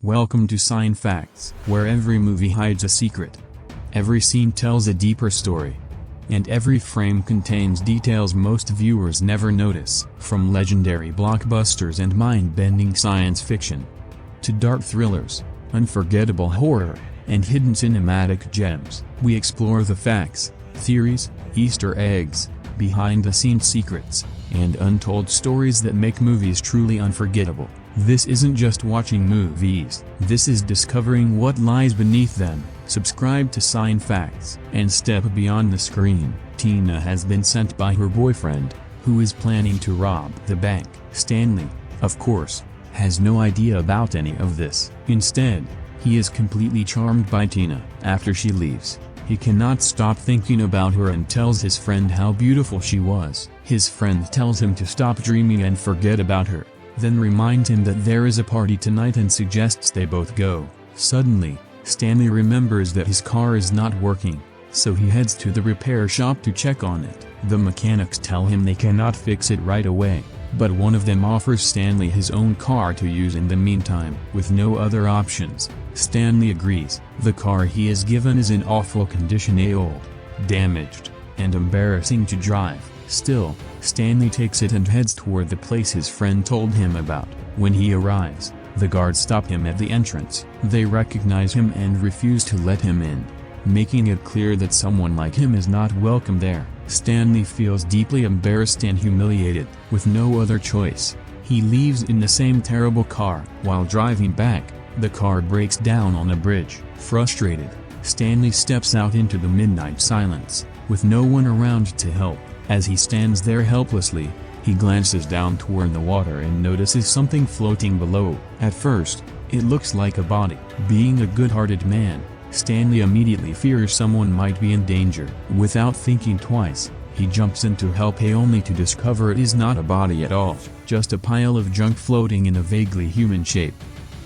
Welcome to Sign Facts, where every movie hides a secret. Every scene tells a deeper story. And every frame contains details most viewers never notice. From legendary blockbusters and mind-bending science fiction, to dark thrillers, unforgettable horror, and hidden cinematic gems, we explore the facts, theories, Easter eggs, behind-the-scenes secrets, and untold stories that make movies truly unforgettable. This isn't just watching movies, this is discovering what lies beneath them. Subscribe to Sign Facts and step beyond the screen. Tina has been sent by her boyfriend, who is planning to rob the bank. Stanley, of course, has no idea about any of this. Instead, he is completely charmed by Tina. After she leaves, he cannot stop thinking about her and tells his friend how beautiful she was. His friend tells him to stop dreaming and forget about her, then reminds him that there is a party tonight and suggests they both go. Suddenly, Stanley remembers that his car is not working, so he heads to the repair shop to check on it. The mechanics tell him they cannot fix it right away, but one of them offers Stanley his own car to use in the meantime. With no other options, Stanley agrees. The car he is given is in awful condition, old, damaged, and embarrassing to drive. Still, Stanley takes it and heads toward the place his friend told him about. When he arrives, the guards stop him at the entrance. They recognize him and refuse to let him in, making it clear that someone like him is not welcome there. Stanley feels deeply embarrassed and humiliated. With no other choice, he leaves in the same terrible car. While driving back, the car breaks down on a bridge. Frustrated, Stanley steps out into the midnight silence, with no one around to help. As he stands there helplessly, he glances down toward the water and notices something floating below. At first, it looks like a body. Being a good-hearted man, Stanley immediately fears someone might be in danger. Without thinking twice, he jumps in to help, only to discover it is not a body at all, just a pile of junk floating in a vaguely human shape.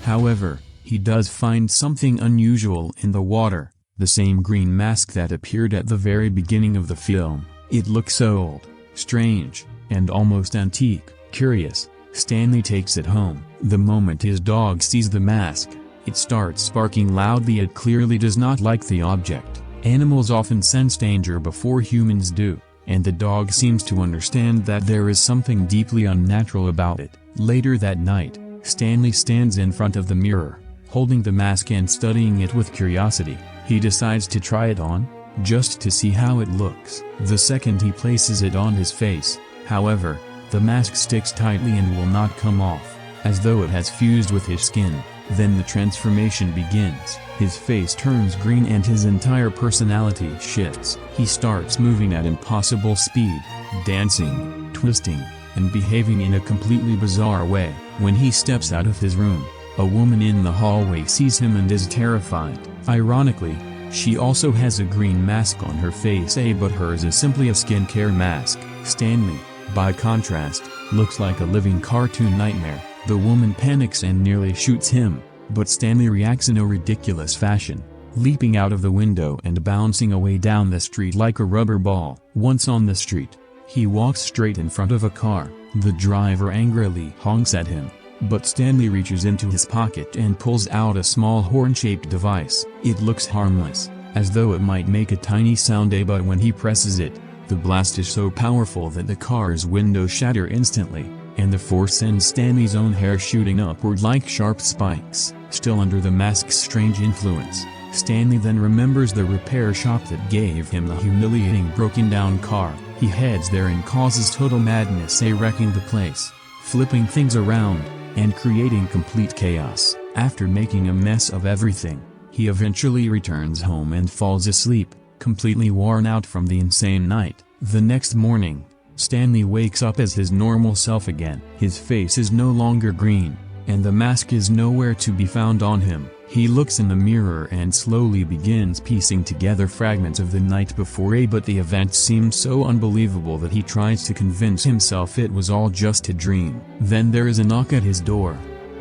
However, he does find something unusual in the water, the same green mask that appeared at the very beginning of the film. It looks so old, strange, and almost antique. Curious, Stanley takes it home. The moment his dog sees the mask, it starts barking loudly. It clearly does not like the object. Animals often sense danger before humans do, and the dog seems to understand that there is something deeply unnatural about it. Later that night, Stanley stands in front of the mirror, holding the mask and studying it with curiosity. He decides to try it on, just to see how it looks. The second he places it on his face, however, the mask sticks tightly and will not come off, as though it has fused with his skin. Then the transformation begins. His face turns green and his entire personality shifts. He starts moving at impossible speed, dancing, twisting, and behaving in a completely bizarre way. When he steps out of his room, a woman in the hallway sees him and is terrified. Ironically, she also has a green mask on her face, but hers is simply a skincare mask. Stanley, by contrast, looks like a living cartoon nightmare. The woman panics and nearly shoots him, but Stanley reacts in a ridiculous fashion, leaping out of the window and bouncing away down the street like a rubber ball. Once on the street, he walks straight in front of a car. The driver angrily honks at him, but Stanley reaches into his pocket and pulls out a small horn-shaped device. It looks harmless, as though it might make a tiny sound, but when he presses it, the blast is so powerful that the car's windows shatter instantly, and the force sends Stanley's own hair shooting upward like sharp spikes. Still under the mask's strange influence, Stanley then remembers the repair shop that gave him the humiliating broken-down car. He heads there and causes total madness, wrecking the place, flipping things around, and creating complete chaos. After making a mess of everything, he eventually returns home and falls asleep, completely worn out from the insane night. The next morning, Stanley wakes up as his normal self again. His face is no longer green, and the mask is nowhere to be found on him. He looks in the mirror and slowly begins piecing together fragments of the night before, but the events seem so unbelievable that he tries to convince himself it was all just a dream. Then there is a knock at his door.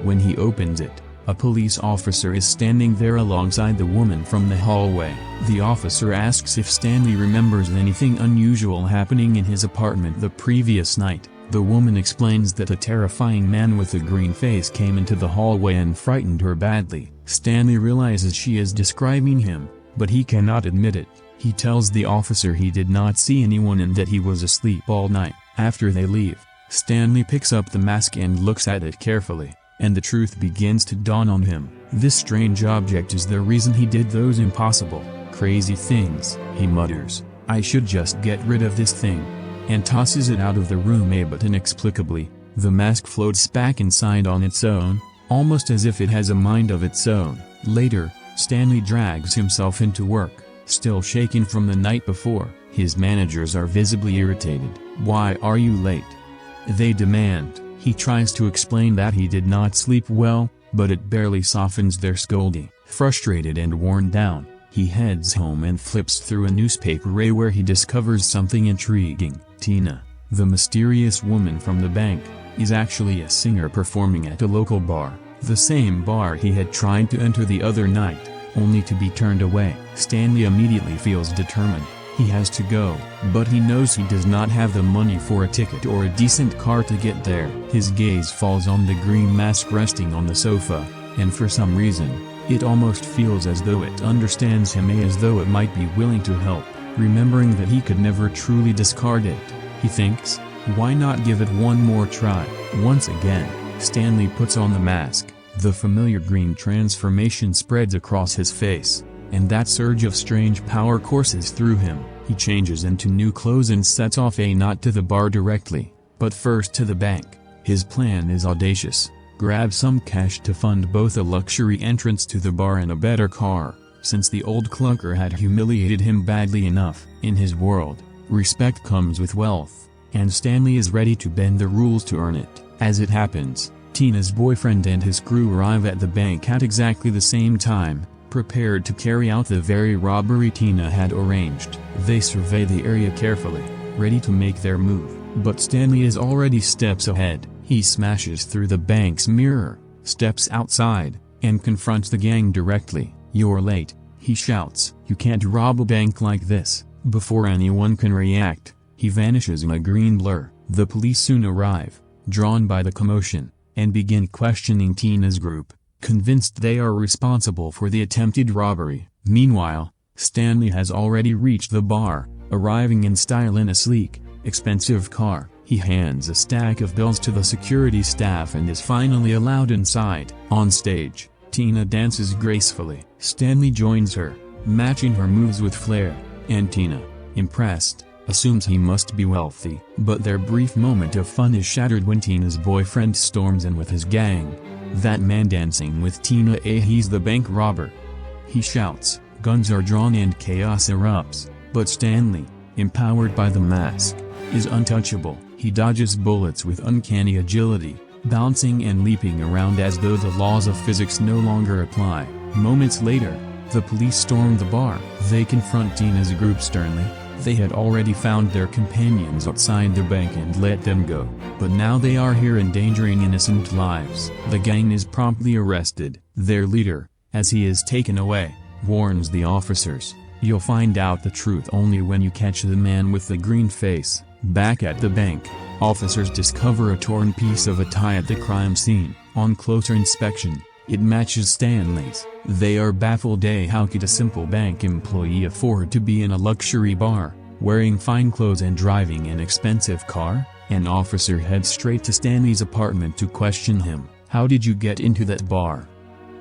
When he opens it, a police officer is standing there alongside the woman from the hallway. The officer asks if Stanley remembers anything unusual happening in his apartment the previous night. The woman explains that a terrifying man with a green face came into the hallway and frightened her badly. Stanley realizes she is describing him, but he cannot admit it. He tells the officer he did not see anyone and that he was asleep all night. After they leave, Stanley picks up the mask and looks at it carefully, and the truth begins to dawn on him. This strange object is the reason he did those impossible, crazy things. He mutters, "I should just get rid of this thing," and tosses it out of the room. But inexplicably, the mask floats back inside on its own, almost as if it has a mind of its own. Later, Stanley drags himself into work, still shaken from the night before. His managers are visibly irritated. "Why are you late?" they demand. He tries to explain that he did not sleep well, but it barely softens their scolding. Frustrated and worn down, he heads home and flips through a newspaper where he discovers something intriguing. Tina, the mysterious woman from the bank, is actually a singer performing at a local bar, the same bar he had tried to enter the other night, only to be turned away. Stanley immediately feels determined. He has to go, but he knows he does not have the money for a ticket or a decent car to get there. His gaze falls on the green mask resting on the sofa, and for some reason, it almost feels as though it understands him, as though it might be willing to help. Remembering that he could never truly discard it, he thinks, why not give it one more try? Once again, Stanley puts on the mask. The familiar green transformation spreads across his face, and that surge of strange power courses through him. He changes into new clothes and sets off not to the bar directly, but first to the bank. His plan is audacious: grab some cash to fund both a luxury entrance to the bar and a better car, since the old clunker had humiliated him badly enough. In his world, respect comes with wealth, and Stanley is ready to bend the rules to earn it. As it happens, Tina's boyfriend and his crew arrive at the bank at exactly the same time, prepared to carry out the very robbery Tina had arranged. They survey the area carefully, ready to make their move, but Stanley is already steps ahead. He smashes through the bank's mirror, steps outside, and confronts the gang directly. "You're late," he shouts. "You can't rob a bank like this." Before anyone can react, he vanishes in a green blur. The police soon arrive, drawn by the commotion, and begin questioning Tina's group, convinced they are responsible for the attempted robbery. Meanwhile, Stanley has already reached the bar, arriving in style in a sleek, expensive car. He hands a stack of bills to the security staff and is finally allowed inside. On stage, Tina dances gracefully. Stanley joins her, matching her moves with flair, and Tina, impressed, assumes he must be wealthy. But their brief moment of fun is shattered when Tina's boyfriend storms in with his gang. That man dancing with Tina, he's the bank robber, he shouts. Guns are drawn and chaos erupts, but Stanley, empowered by the mask, is untouchable. He dodges bullets with uncanny agility, bouncing and leaping around as though the laws of physics no longer apply. Moments later, the police storm the bar. They confront Tina's group sternly. They had already found their companions outside the bank and let them go, but now they are here endangering innocent lives. The gang is promptly arrested. Their leader, as he is taken away, warns the officers, "You'll find out the truth only when you catch the man with the green face." Back at the bank, officers discover a torn piece of a tie at the crime scene. On closer inspection, it matches Stanley's. They are baffled. How could a simple bank employee afford to be in a luxury bar, wearing fine clothes and driving an expensive car? An officer heads straight to Stanley's apartment to question him. "How did you get into that bar?"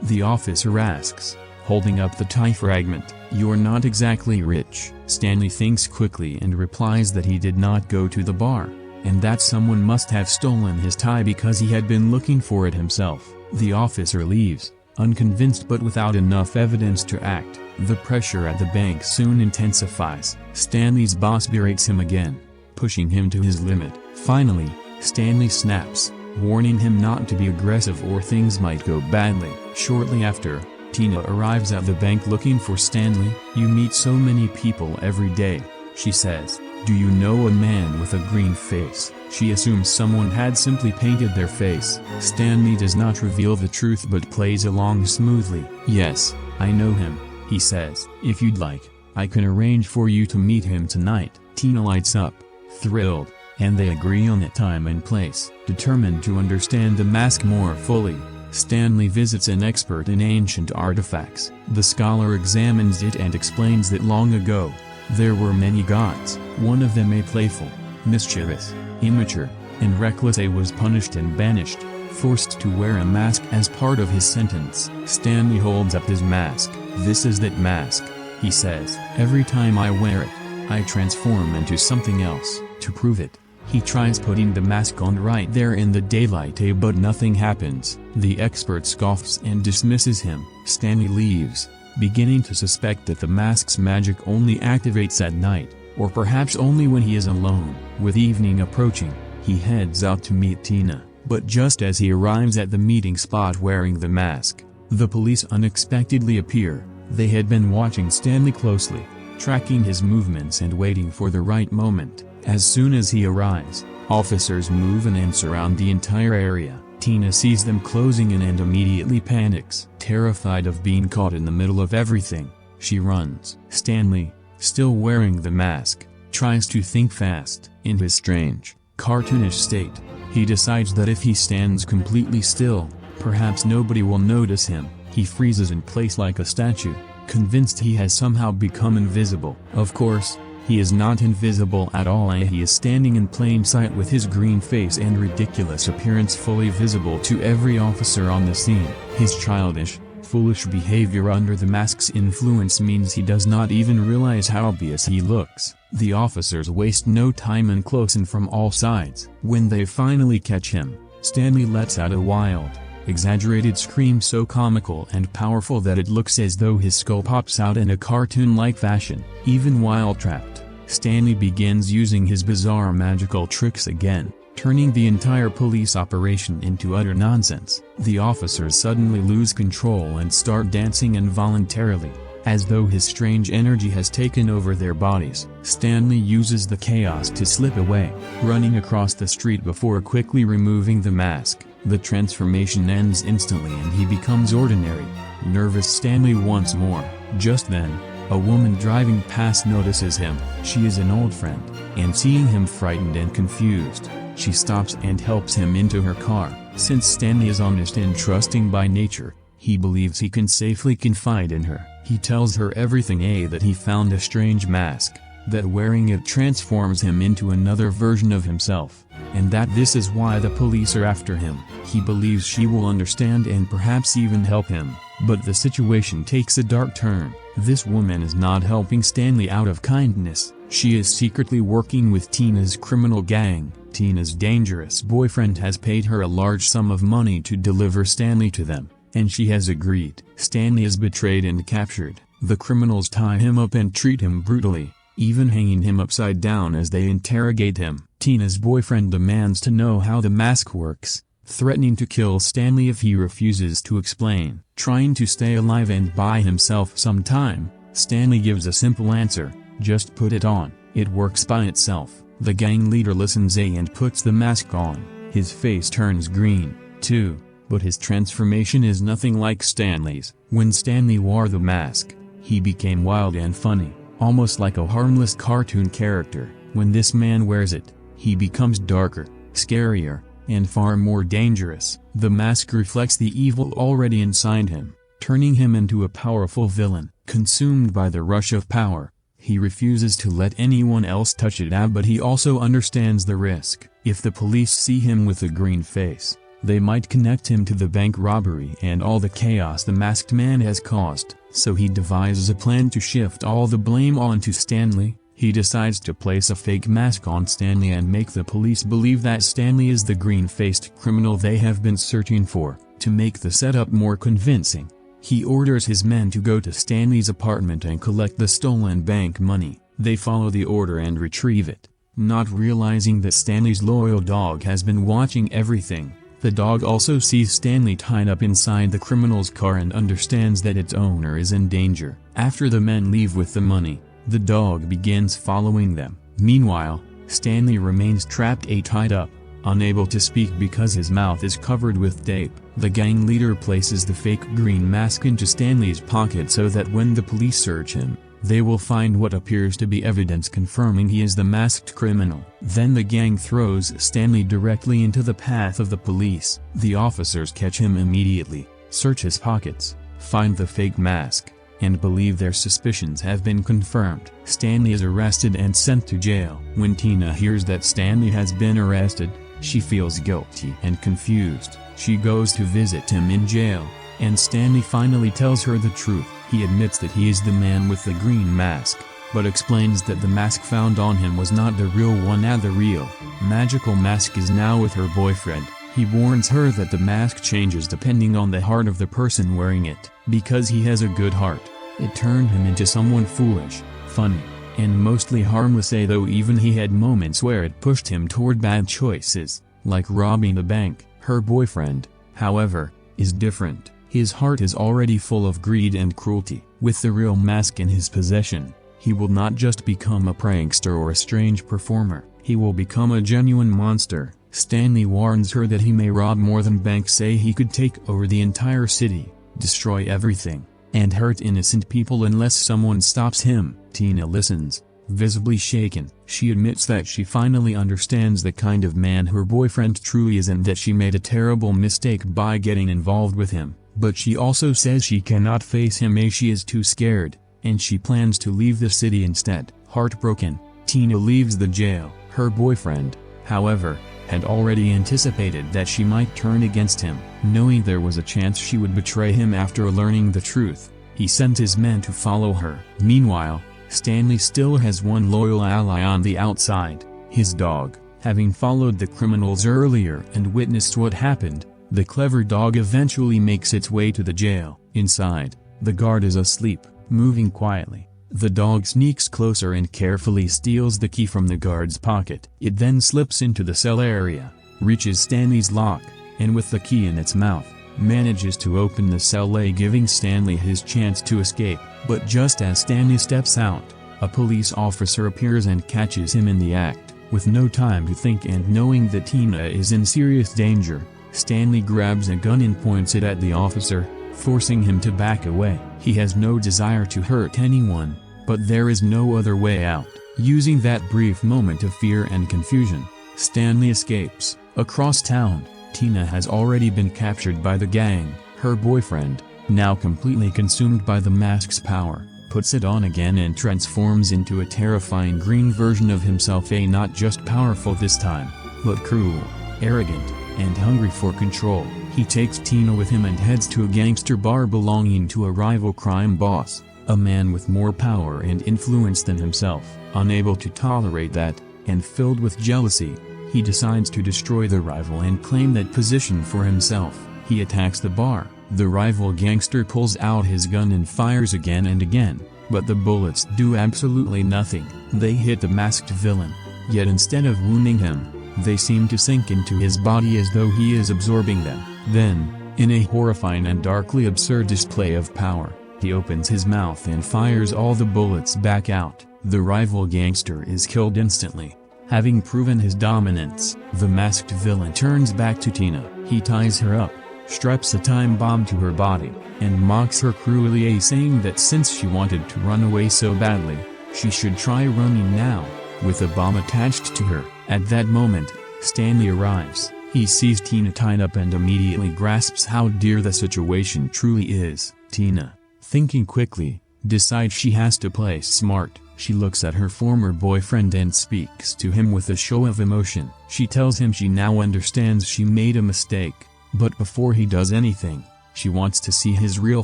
the officer asks, holding up the tie fragment. "You're not exactly rich." Stanley thinks quickly and replies that he did not go to the bar, and that someone must have stolen his tie because he had been looking for it himself. The officer leaves, unconvinced but without enough evidence to act. The pressure at the bank soon intensifies. Stanley's boss berates him again, pushing him to his limit. Finally, Stanley snaps, warning him not to be aggressive or things might go badly. Shortly after, Tina arrives at the bank looking for Stanley. "You meet so many people every day," she says. "Do you know a man with a green face?" She assumes someone had simply painted their face. Stanley does not reveal the truth but plays along smoothly. "Yes, I know him," he says. "If you'd like, I can arrange for you to meet him tonight." Tina lights up, thrilled, and they agree on a time and place. Determined to understand the mask more fully, Stanley visits an expert in ancient artifacts. The scholar examines it and explains that long ago, there were many gods. One of them, a playful, mischievous, immature, and reckless, was punished and banished, forced to wear a mask as part of his sentence. Stanley holds up his mask. "This is that mask," he says. "Every time I wear it, I transform into something else." To prove it, he tries putting the mask on right there in the daylight, but nothing happens. The expert scoffs and dismisses him. Stanley leaves, beginning to suspect that the mask's magic only activates at night, or perhaps only when he is alone. With evening approaching, he heads out to meet Tina, but just as he arrives at the meeting spot wearing the mask, the police unexpectedly appear. They had been watching Stanley closely, tracking his movements and waiting for the right moment. As soon as he arrives, officers move in and surround the entire area. Tina sees them closing in and immediately panics. Terrified of being caught in the middle of everything, she runs. Stanley, still wearing the mask, tries to think fast. In his strange, cartoonish state, he decides that if he stands completely still, perhaps nobody will notice him. He freezes in place like a statue, convinced he has somehow become invisible. Of course, he is not invisible at all. He is standing in plain sight with his green face and ridiculous appearance fully visible to every officer on the scene. His childish, foolish behavior under the mask's influence means he does not even realize how obvious he looks. The officers waste no time and close in from all sides. When they finally catch him, Stanley lets out a wild, exaggerated scream so comical and powerful that it looks as though his skull pops out in a cartoon-like fashion. Even while trapped, Stanley begins using his bizarre magical tricks again, turning the entire police operation into utter nonsense. The officers suddenly lose control and start dancing involuntarily, as though his strange energy has taken over their bodies. Stanley uses the chaos to slip away, running across the street before quickly removing the mask. The transformation ends instantly and he becomes ordinary, nervous Stanley once more. Just then, a woman driving past notices him. She is an old friend, and seeing him frightened and confused, she stops and helps him into her car. Since Stanley is honest and trusting by nature, he believes he can safely confide in her. He tells her everything, that he found a strange mask, that wearing it transforms him into another version of himself, and that this is why the police are after him. He believes she will understand and perhaps even help him, but the situation takes a dark turn. This woman is not helping Stanley out of kindness. She is secretly working with Tina's criminal gang. Tina's dangerous boyfriend has paid her a large sum of money to deliver Stanley to them, and she has agreed. Stanley is betrayed and captured. The criminals tie him up and treat him brutally, even hanging him upside down as they interrogate him. Tina's boyfriend demands to know how the mask works, threatening to kill Stanley if he refuses to explain. Trying to stay alive and buy himself some time, Stanley gives a simple answer: just put it on. It works by itself. The gang leader listens and puts the mask on. His face turns green, too, but his transformation is nothing like Stanley's. When Stanley wore the mask, he became wild and funny, almost like a harmless cartoon character. When this man wears it, he becomes darker, scarier, and far more dangerous. The mask reflects the evil already inside him, turning him into a powerful villain. Consumed by the rush of power, he refuses to let anyone else touch it, but he also understands the risk. If the police see him with a green face, they might connect him to the bank robbery and all the chaos the masked man has caused. So he devises a plan to shift all the blame onto Stanley. He decides to place a fake mask on Stanley and make the police believe that Stanley is the green-faced criminal they have been searching for. To make the setup more convincing, he orders his men to go to Stanley's apartment and collect the stolen bank money. They follow the order and retrieve it, not realizing that Stanley's loyal dog has been watching everything. The dog also sees Stanley tied up inside the criminal's car and understands that its owner is in danger. After the men leave with the money, the dog begins following them. Meanwhile, Stanley remains trapped tied up, unable to speak because his mouth is covered with tape. The gang leader places the fake green mask into Stanley's pocket so that when the police search him, They will find what appears to be evidence confirming he is the masked criminal. Then the gang throws Stanley directly into the path of the police. The officers catch him immediately, search his pockets, find the fake mask, and believe their suspicions have been confirmed. Stanley is arrested and sent to jail. When Tina hears that Stanley has been arrested, she feels guilty and confused. She goes to visit him in jail, and Stanley finally tells her the truth. He admits that he is the man with the green mask, but explains that the mask found on him was not the real one, and the real, magical mask is now with her boyfriend. He warns her that the mask changes depending on the heart of the person wearing it. Because he has a good heart, it turned him into someone foolish, funny, and mostly harmless, though even he had moments where it pushed him toward bad choices, like robbing the bank. Her boyfriend, however, is different. His heart is already full of greed and cruelty. With the real mask in his possession, he will not just become a prankster or a strange performer, he will become a genuine monster. Stanley warns her that he may rob more than banks. He could take over the entire city, destroy everything, and hurt innocent people unless someone stops him. Tina listens, visibly shaken. She admits that she finally understands the kind of man her boyfriend truly is and that she made a terrible mistake by getting involved with him. But she also says she cannot face him. She is too scared, and she plans to leave the city instead. Heartbroken, Tina leaves the jail. Her boyfriend, however, had already anticipated that she might turn against him. Knowing there was a chance she would betray him after learning the truth, he sent his men to follow her. Meanwhile, Stanley still has one loyal ally on the outside, his dog. Having followed the criminals earlier and witnessed what happened, the clever dog eventually makes its way to the jail. Inside, the guard is asleep, moving quietly. The dog sneaks closer and carefully steals the key from the guard's pocket. It then slips into the cell area, reaches Stanley's lock, and with the key in its mouth, manages to open the cell, giving Stanley his chance to escape. But just as Stanley steps out, a police officer appears and catches him in the act. With no time to think and knowing that Tina is in serious danger, Stanley grabs a gun and points it at the officer, forcing him to back away. He has no desire to hurt anyone, but there is no other way out. Using that brief moment of fear and confusion, Stanley escapes. Across town, Tina has already been captured by the gang. Her boyfriend, now completely consumed by the mask's power, puts it on again and transforms into a terrifying green version of himself. Not just powerful this time, but cruel, arrogant, and hungry for control. He takes Tina with him and heads to a gangster bar belonging to a rival crime boss, a man with more power and influence than himself. Unable to tolerate that, and filled with jealousy, he decides to destroy the rival and claim that position for himself. He attacks the bar. The rival gangster pulls out his gun and fires again and again, but the bullets do absolutely nothing. They hit the masked villain, yet instead of wounding him, they seem to sink into his body as though he is absorbing them. Then, in a horrifying and darkly absurd display of power, he opens his mouth and fires all the bullets back out. The rival gangster is killed instantly. Having proven his dominance, the masked villain turns back to Tina. He ties her up, straps a time bomb to her body, and mocks her cruelly, saying that since she wanted to run away so badly, she should try running now, with a bomb attached to her. At that moment, Stanley arrives. He sees Tina tied up and immediately grasps how dear the situation truly is. Tina, thinking quickly, decides she has to play smart. She looks at her former boyfriend and speaks to him with a show of emotion. She tells him she now understands she made a mistake, but before he does anything, she wants to see his real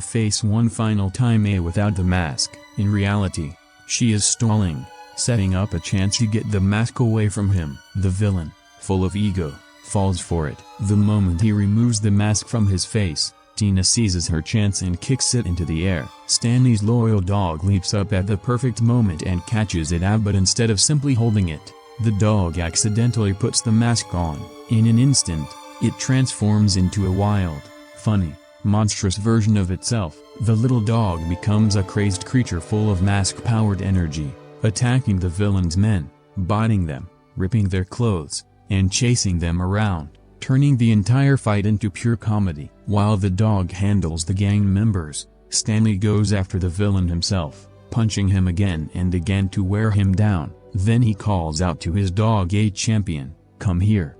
face one final time without the mask. In reality, she is stalling, setting up a chance to get the mask away from him. The villain, full of ego, falls for it. The moment he removes the mask from his face, Tina seizes her chance and kicks it into the air. Stanley's loyal dog leaps up at the perfect moment and catches it out, but instead of simply holding it, the dog accidentally puts the mask on. In an instant, it transforms into a wild, funny, monstrous version of itself. The little dog becomes a crazed creature full of mask-powered energy, attacking the villain's men, biting them, ripping their clothes, and chasing them around, turning the entire fight into pure comedy. While the dog handles the gang members, Stanley goes after the villain himself. punching him again and again to wear him down. Then he calls out to his dog, "A champion, come here."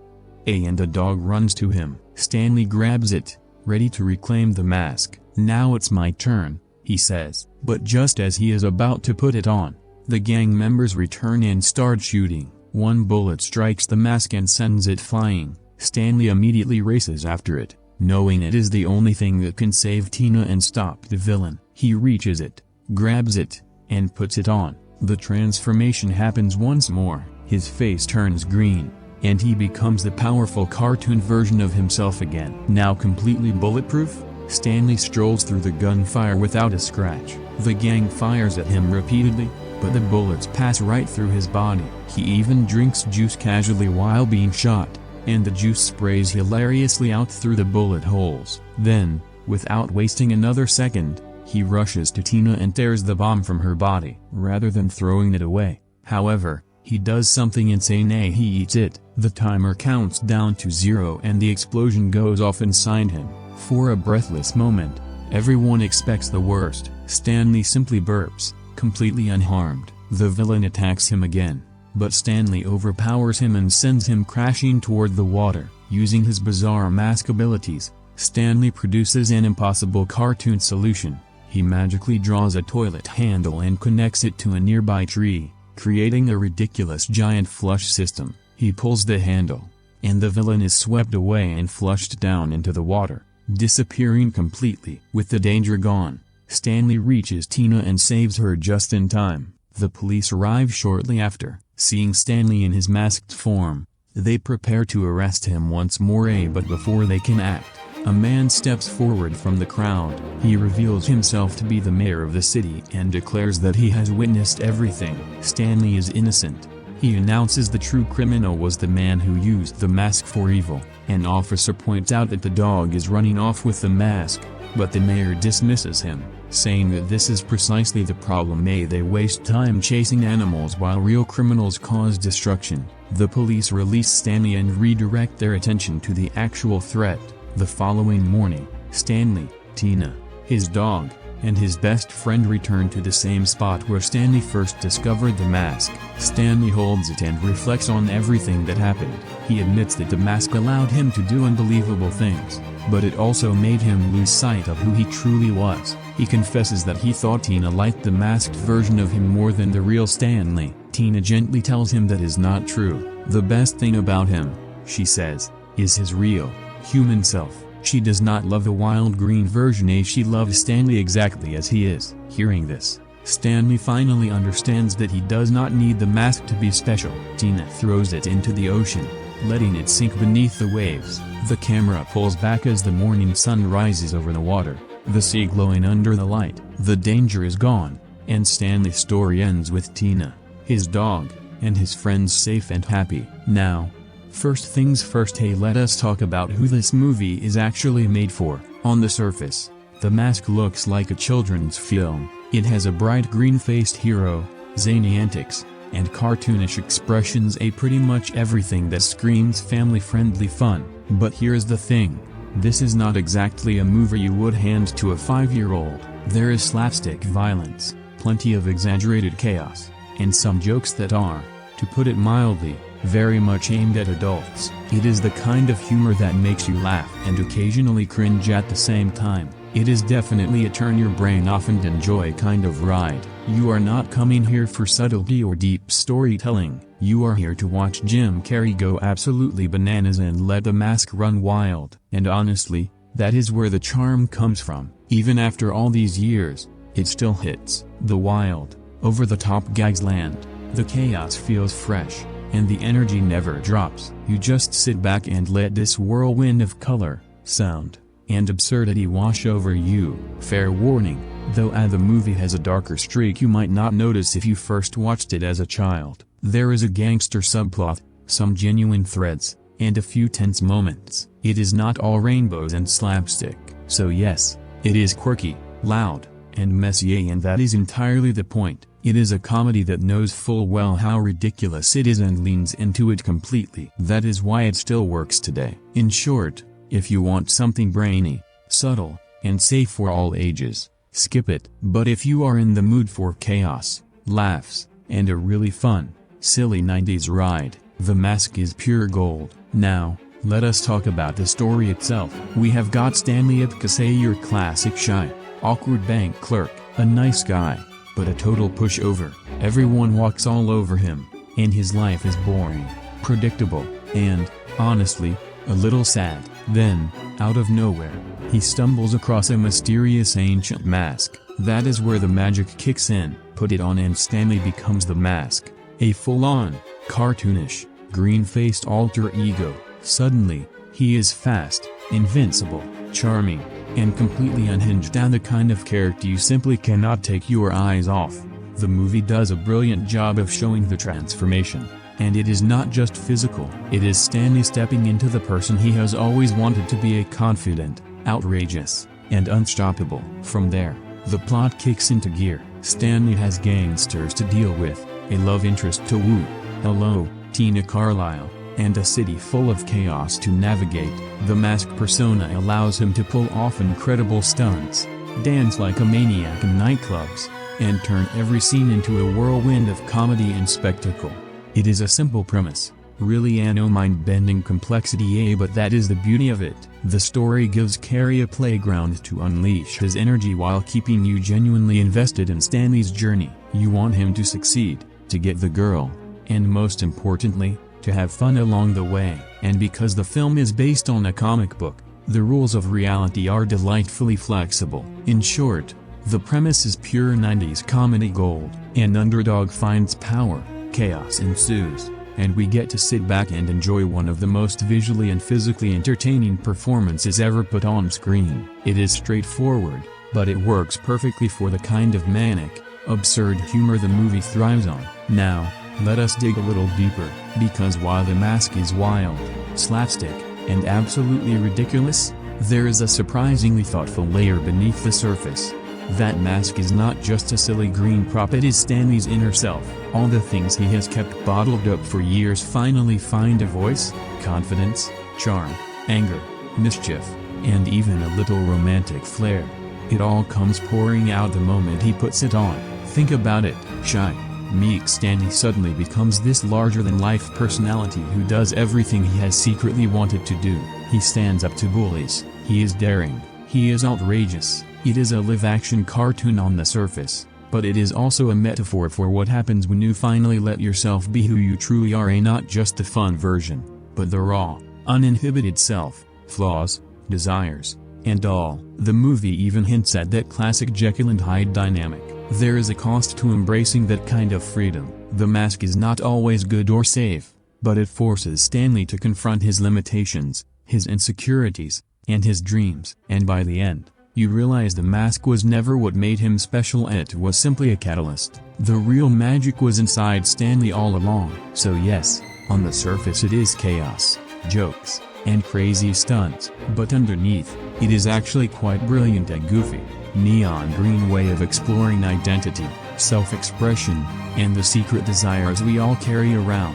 And the dog runs to him. Stanley grabs it, ready to reclaim the mask. "Now it's my turn," he says. But just as he is about to put it on, the gang members return and start shooting. One bullet strikes the mask and sends it flying. Stanley immediately races after it, knowing it is the only thing that can save Tina and stop the villain. He reaches it, grabs it, and puts it on. The transformation happens once more. His face turns green, and he becomes the powerful cartoon version of himself again. Now completely bulletproof, Stanley strolls through the gunfire without a scratch. The gang fires at him repeatedly, but the bullets pass right through his body. He even drinks juice casually while being shot, and the juice sprays hilariously out through the bullet holes. Then, without wasting another second, he rushes to Tina and tears the bomb from her body. Rather than throwing it away, however, he does something insane. He eats it. The timer counts down to 0 and the explosion goes off inside him. For a breathless moment, everyone expects the worst. Stanley simply burps, completely unharmed. The villain attacks him again, but Stanley overpowers him and sends him crashing toward the water. Using his bizarre mask abilities, Stanley produces an impossible cartoon solution. He magically draws a toilet handle and connects it to a nearby tree, creating a ridiculous giant flush system. He pulls the handle, and the villain is swept away and flushed down into the water, disappearing completely. With the danger gone, Stanley reaches Tina and saves her just in time. The police arrive shortly after. Seeing Stanley in his masked form, they prepare to arrest him once more. But before they can act, a man steps forward from the crowd. He reveals himself to be the mayor of the city and declares that he has witnessed everything. Stanley is innocent. He announces the true criminal was the man who used the mask for evil. An officer points out that the dog is running off with the mask, but the mayor dismisses him, saying that this is precisely the problem. They waste time chasing animals while real criminals cause destruction. The police release Stanley and redirect their attention to the actual threat. The following morning, Stanley, Tina, his dog, and his best friend return to the same spot where Stanley first discovered the mask. Stanley holds it and reflects on everything that happened. He admits that the mask allowed him to do unbelievable things, but it also made him lose sight of who he truly was. He confesses that he thought Tina liked the masked version of him more than the real Stanley. Tina gently tells him that is not true. The best thing about him, she says, is his real, human self. She does not love the wild green version. She loves Stanley exactly as he is. Hearing this, Stanley finally understands that he does not need the mask to be special. Tina throws it into the ocean, letting it sink beneath the waves. The camera pulls back as the morning sun rises over the water, the sea glowing under the light. The danger is gone, and Stanley's story ends with Tina, his dog, and his friends safe and happy. Now, first things first, let us talk about who this movie is actually made for. On the surface, the mask looks like a children's film. It has a bright green-faced hero, zany antics, and cartoonish expressions. Pretty much everything that screams family-friendly fun. But here's the thing. This is not exactly a movie you would hand to a 5-year-old. There is slapstick violence, plenty of exaggerated chaos, and some jokes that are, to put it mildly, very much aimed at adults. It is the kind of humor that makes you laugh and occasionally cringe at the same time. It is definitely a turn your brain off and enjoy kind of ride. You are not coming here for subtlety or deep storytelling. You are here to watch Jim Carrey go absolutely bananas and let the mask run wild. And honestly, that is where the charm comes from. Even after all these years, it still hits. The wild, over-the-top gags land, the chaos feels fresh, and the energy never drops. You just sit back and let this whirlwind of color, sound, and absurdity wash over you. Fair warning, though the movie has a darker streak you might not notice if you first watched it as a child. There is a gangster subplot, some genuine threads, and a few tense moments. It is not all rainbows and slapstick. So yes, it is quirky, loud, and messy, and that is entirely the point. It is a comedy that knows full well how ridiculous it is and leans into it completely. That is why it still works today. In short, if you want something brainy, subtle, and safe for all ages, skip it. But if you are in the mood for chaos, laughs, and a really fun, silly 90s ride, The Mask is pure gold. Now, let us talk about the story itself. We have got Stanley Ipkiss, your classic shy, awkward bank clerk, a nice guy, but a total pushover. Everyone walks all over him, and his life is boring, predictable, and, honestly, a little sad. Then, out of nowhere, he stumbles across a mysterious ancient mask. That is where the magic kicks in. Put it on and Stanley becomes the Mask, a full-on, cartoonish, green-faced alter ego. Suddenly, he is fast, invincible, charming, and completely unhinged, and the kind of character you simply cannot take your eyes off. The movie does a brilliant job of showing the transformation. And it is not just physical. It is Stanley stepping into the person he has always wanted to be, a confident, outrageous, and unstoppable. From there, the plot kicks into gear. Stanley has gangsters to deal with, a love interest to woo, hello, Tina Carlisle, and a city full of chaos to navigate. The Mask persona allows him to pull off incredible stunts, dance like a maniac in nightclubs, and turn every scene into a whirlwind of comedy and spectacle. It is a simple premise, really no mind-bending complexity, but that is the beauty of it. The story gives Carrey a playground to unleash his energy while keeping you genuinely invested in Stanley's journey. You want him to succeed, to get the girl, and most importantly, to have fun along the way. And because the film is based on a comic book, the rules of reality are delightfully flexible. In short, the premise is pure 90s comedy gold. An underdog finds power, chaos ensues, and we get to sit back and enjoy one of the most visually and physically entertaining performances ever put on screen. It is straightforward, but it works perfectly for the kind of manic, absurd humor the movie thrives on. Now, let us dig a little deeper, because while The Mask is wild, slapstick, and absolutely ridiculous, there is a surprisingly thoughtful layer beneath the surface. That mask is not just a silly green prop, it is Stanley's inner self. All the things he has kept bottled up for years finally find a voice: confidence, charm, anger, mischief, and even a little romantic flair. It all comes pouring out the moment he puts it on. Think about it, shy, meek Stanley suddenly becomes this larger-than-life personality who does everything he has secretly wanted to do. He stands up to bullies, he is daring, he is outrageous. It is a live-action cartoon on the surface, but it is also a metaphor for what happens when you finally let yourself be who you truly are, not just the fun version, but the raw, uninhibited self, flaws, desires, and all. The movie even hints at that classic Jekyll and Hyde dynamic. There is a cost to embracing that kind of freedom. The Mask is not always good or safe, but it forces Stanley to confront his limitations, his insecurities, and his dreams. And by the end, you realize the mask was never what made him special, it was simply a catalyst. The real magic was inside Stanley all along. So yes, on the surface it is chaos, jokes, and crazy stunts, but underneath, it is actually quite brilliant and goofy, neon green way of exploring identity, self-expression, and the secret desires we all carry around.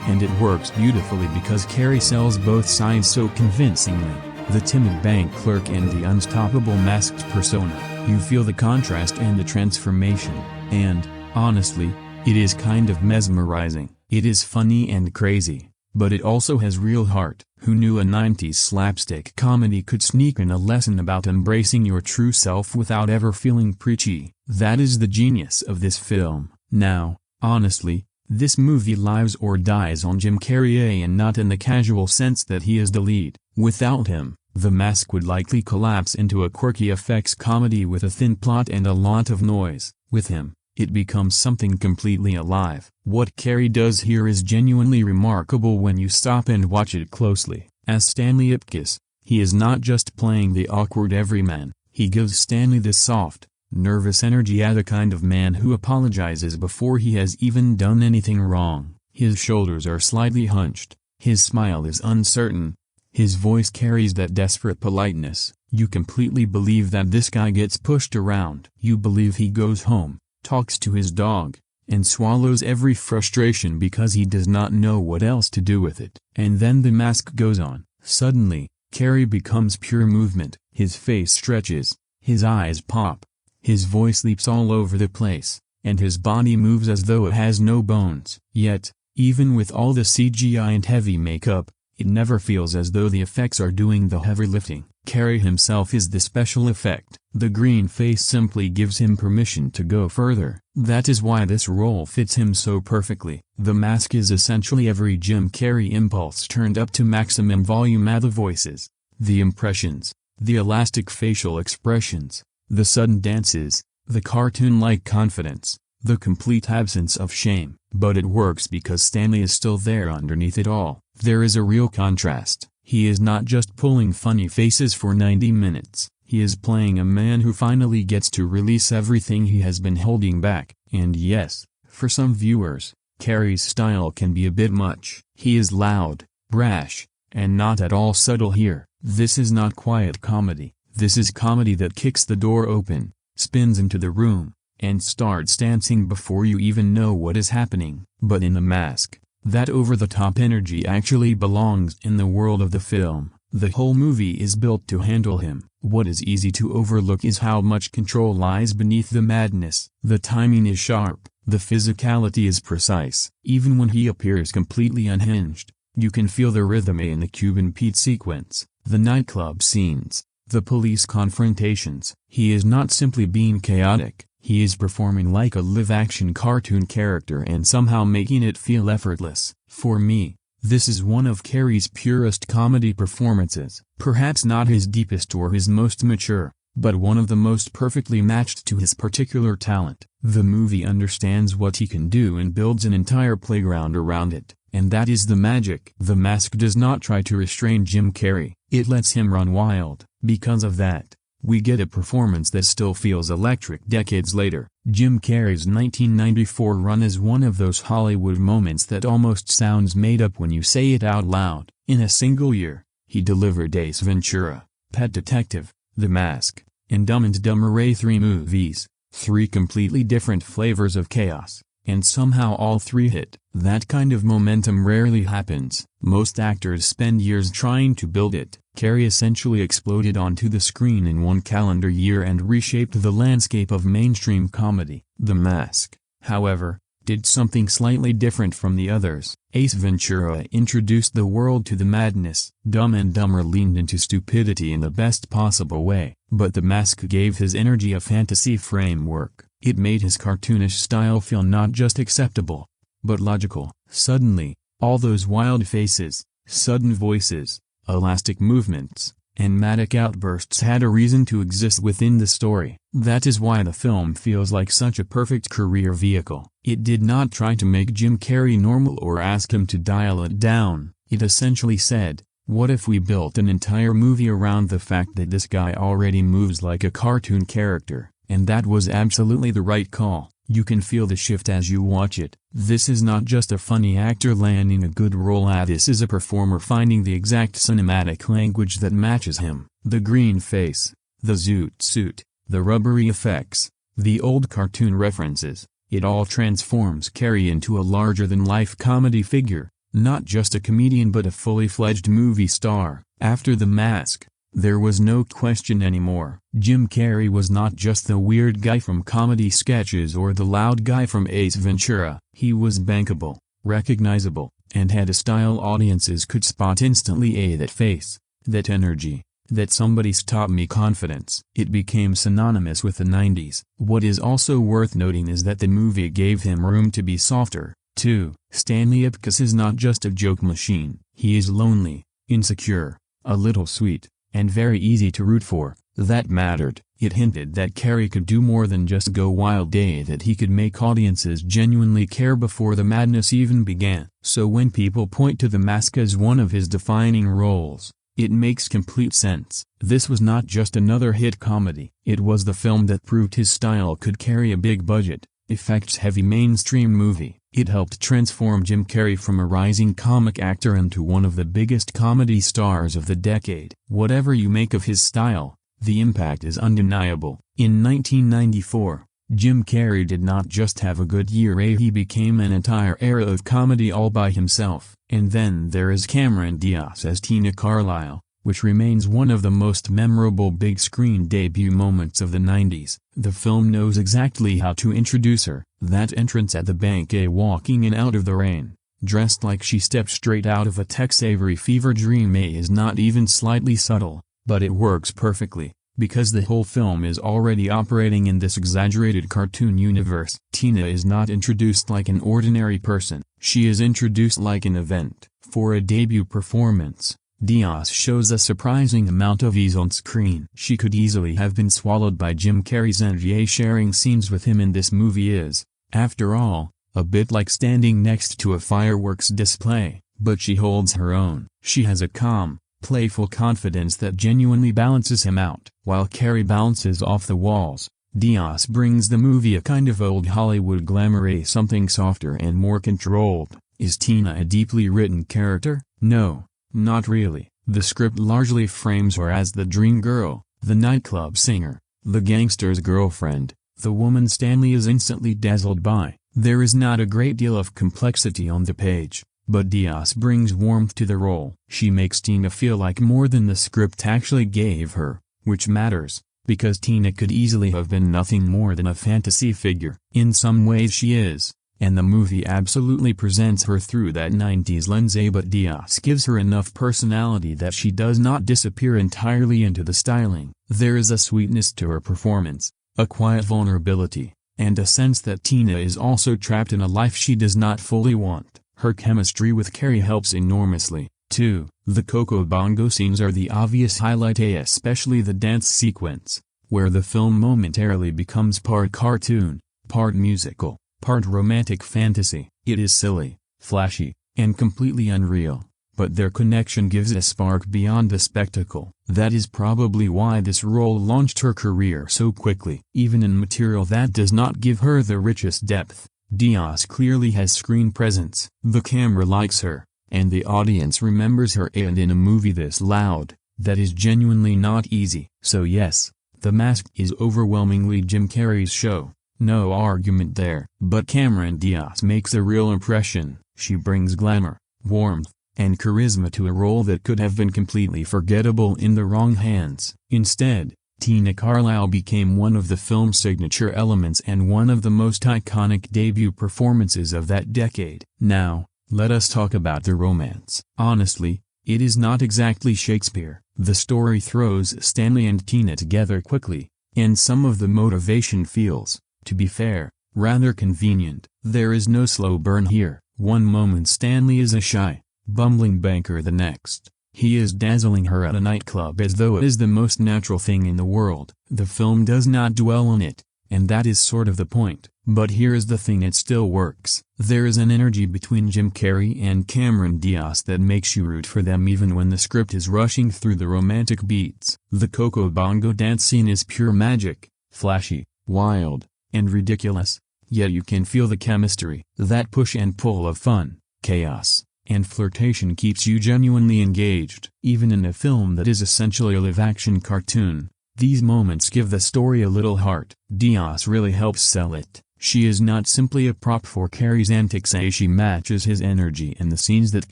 And it works beautifully because Carrey sells both sides so convincingly. The timid bank clerk and the unstoppable masked persona. You feel the contrast and the transformation, and, honestly, it is kind of mesmerizing. It is funny and crazy, but it also has real heart. Who knew a 90s slapstick comedy could sneak in a lesson about embracing your true self without ever feeling preachy? That is the genius of this film. Now, honestly, this movie lives or dies on Jim Carrey, and not in the casual sense that he is the lead. Without him, The Mask would likely collapse into a quirky effects comedy with a thin plot and a lot of noise. With him, it becomes something completely alive. What Carrey does here is genuinely remarkable when you stop and watch it closely. As Stanley Ipkiss, he is not just playing the awkward everyman, he gives Stanley this soft, nervous energy as a kind of man who apologizes before he has even done anything wrong. His shoulders are slightly hunched, his smile is uncertain, his voice carries that desperate politeness. You completely believe that this guy gets pushed around. You believe he goes home, talks to his dog, and swallows every frustration because he does not know what else to do with it. And then the mask goes on. Suddenly, Carrey becomes pure movement. His face stretches, his eyes pop, His voice leaps all over the place, and his body moves as though it has no bones. Yet, even with all the CGI and heavy makeup, it never feels as though the effects are doing the heavy lifting. Carrey himself is the special effect. The green face simply gives him permission to go further. That is why this role fits him so perfectly. The mask is essentially every Jim Carrey impulse turned up to maximum volume. The voices, the impressions, the elastic facial expressions, the sudden dances, the cartoon-like confidence, the complete absence of shame. But it works because Stanley is still there underneath it all. There is a real contrast. He is not just pulling funny faces for 90 minutes. He is playing a man who finally gets to release everything he has been holding back. And yes, for some viewers, Carrey's style can be a bit much. He is loud, brash, and not at all subtle here. This is not quiet comedy. This is comedy that kicks the door open, spins into the room, and starts dancing before you even know what is happening. But in The Mask, that over-the-top energy actually belongs in the world of the film. The whole movie is built to handle him. What is easy to overlook is how much control lies beneath the madness. The timing is sharp, the physicality is precise. Even when he appears completely unhinged, you can feel the rhythm in the Cuban Pete sequence, the nightclub scenes, the police confrontations. He is not simply being chaotic. He is performing like a live-action cartoon character and somehow making it feel effortless. For me, this is one of Carrey's purest comedy performances. Perhaps not his deepest or his most mature, but one of the most perfectly matched to his particular talent. The movie understands what he can do and builds an entire playground around it, and that is the magic. The Mask does not try to restrain Jim Carrey. It lets him run wild. Because of that, we get a performance that still feels electric decades later. Jim Carrey's 1994 run is one of those Hollywood moments that almost sounds made up when you say it out loud. In a single year, he delivered Ace Ventura, Pet Detective, The Mask, and Dumb and Dumber, 3 movies, 3 completely different flavors of chaos, and somehow all 3 hit. That kind of momentum rarely happens. Most actors spend years trying to build it. Carrey essentially exploded onto the screen in 1 calendar year and reshaped the landscape of mainstream comedy. The Mask, however, did something slightly different from the others. Ace Ventura introduced the world to the madness. Dumb and Dumber leaned into stupidity in the best possible way. But The Mask gave his energy a fantasy framework. It made his cartoonish style feel not just acceptable, but logical. Suddenly, all those wild faces, sudden voices, elastic movements, and manic outbursts had a reason to exist within the story. That is why the film feels like such a perfect career vehicle. It did not try to make Jim Carrey normal or ask him to dial it down. It essentially said, what if we built an entire movie around the fact that this guy already moves like a cartoon character? And that was absolutely the right call. You can feel the shift as you watch it. This is not just a funny actor landing a good role. This is a performer finding the exact cinematic language that matches him. The green face, the zoot suit, the rubbery effects, the old cartoon references, it all transforms Carrey into a larger-than-life comedy figure, not just a comedian but a fully fledged movie star. After The Mask, there was no question anymore. Jim Carrey was not just the weird guy from comedy sketches or the loud guy from Ace Ventura. He was bankable, recognizable, and had a style audiences could spot instantly. That face, that energy, that somebody's taught me confidence. It became synonymous with the 90s. What is also worth noting is that the movie gave him room to be softer, too. Stanley Ipkiss is not just a joke machine. He is lonely, insecure, a little sweet, and very easy to root for. That mattered. It hinted that Carrey could do more than just go wild, that he could make audiences genuinely care before the madness even began. So when people point to The Mask as one of his defining roles, it makes complete sense. This was not just another hit comedy. It was the film that proved his style could carry a big budget, effects-heavy mainstream movie. It helped transform Jim Carrey from a rising comic actor into one of the biggest comedy stars of the decade. Whatever you make of his style, the impact is undeniable. In 1994, Jim Carrey did not just have a good year, he became an entire era of comedy all by himself. And then there is Cameron Diaz as Tina Carlisle, which remains one of the most memorable big-screen debut moments of the 90s. The film knows exactly how to introduce her. That entrance at the bank, walking in out of the rain, dressed like she stepped straight out of a Tex Avery fever dream, is not even slightly subtle, but it works perfectly, because the whole film is already operating in this exaggerated cartoon universe. Tina is not introduced like an ordinary person, she is introduced like an event. For a debut performance, Diaz shows a surprising amount of ease on screen. She could easily have been swallowed by Jim Carrey's, and sharing scenes with him in this movie is, after all, a bit like standing next to a fireworks display, but she holds her own. She has a calm, playful confidence that genuinely balances him out. While Carrey bounces off the walls, Diaz brings the movie a kind of old Hollywood glamour, something softer and more controlled. Is Tina a deeply written character? No, not really. The script largely frames her as the dream girl, the nightclub singer, the gangster's girlfriend, the woman Stanley is instantly dazzled by. There is not a great deal of complexity on the page, but Diaz brings warmth to the role. She makes Tina feel like more than the script actually gave her, which matters, because Tina could easily have been nothing more than a fantasy figure. In some ways she is, and the movie absolutely presents her through that 90s lens, but Diaz gives her enough personality that she does not disappear entirely into the styling. There is a sweetness to her performance, a quiet vulnerability, and a sense that Tina is also trapped in a life she does not fully want. Her chemistry with Carrey helps enormously, too. The Coco Bongo scenes are the obvious highlight, especially the dance sequence, where the film momentarily becomes part cartoon, part musical, part romantic fantasy. It is silly, flashy, and completely unreal, but their connection gives a spark beyond the spectacle. That is probably why this role launched her career so quickly. Even in material that does not give her the richest depth, Diaz clearly has screen presence. The camera likes her, and the audience remembers her, and in a movie this loud, that is genuinely not easy. So yes, The Mask is overwhelmingly Jim Carrey's show. No argument there. But Cameron Diaz makes a real impression. She brings glamour, warmth, and charisma to a role that could have been completely forgettable in the wrong hands. Instead, Tina Carlisle became one of the film's signature elements and one of the most iconic debut performances of that decade. Now, let us talk about the romance. Honestly, it is not exactly Shakespeare. The story throws Stanley and Tina together quickly, and some of the motivation feels, to be fair, rather convenient. There is no slow burn here. One moment Stanley is a shy, bumbling banker, the next, he is dazzling her at a nightclub as though it is the most natural thing in the world. The film does not dwell on it, and that is sort of the point. But here is the thing, it still works. There is an energy between Jim Carrey and Cameron Diaz that makes you root for them even when the script is rushing through the romantic beats. The Coco Bongo dance scene is pure magic, flashy, wild, and ridiculous, yet you can feel the chemistry. That push and pull of fun, chaos, and flirtation keeps you genuinely engaged. Even in a film that is essentially a live-action cartoon, these moments give the story a little heart. Diaz really helps sell it. She is not simply a prop for Carrey's antics, she matches his energy in the scenes that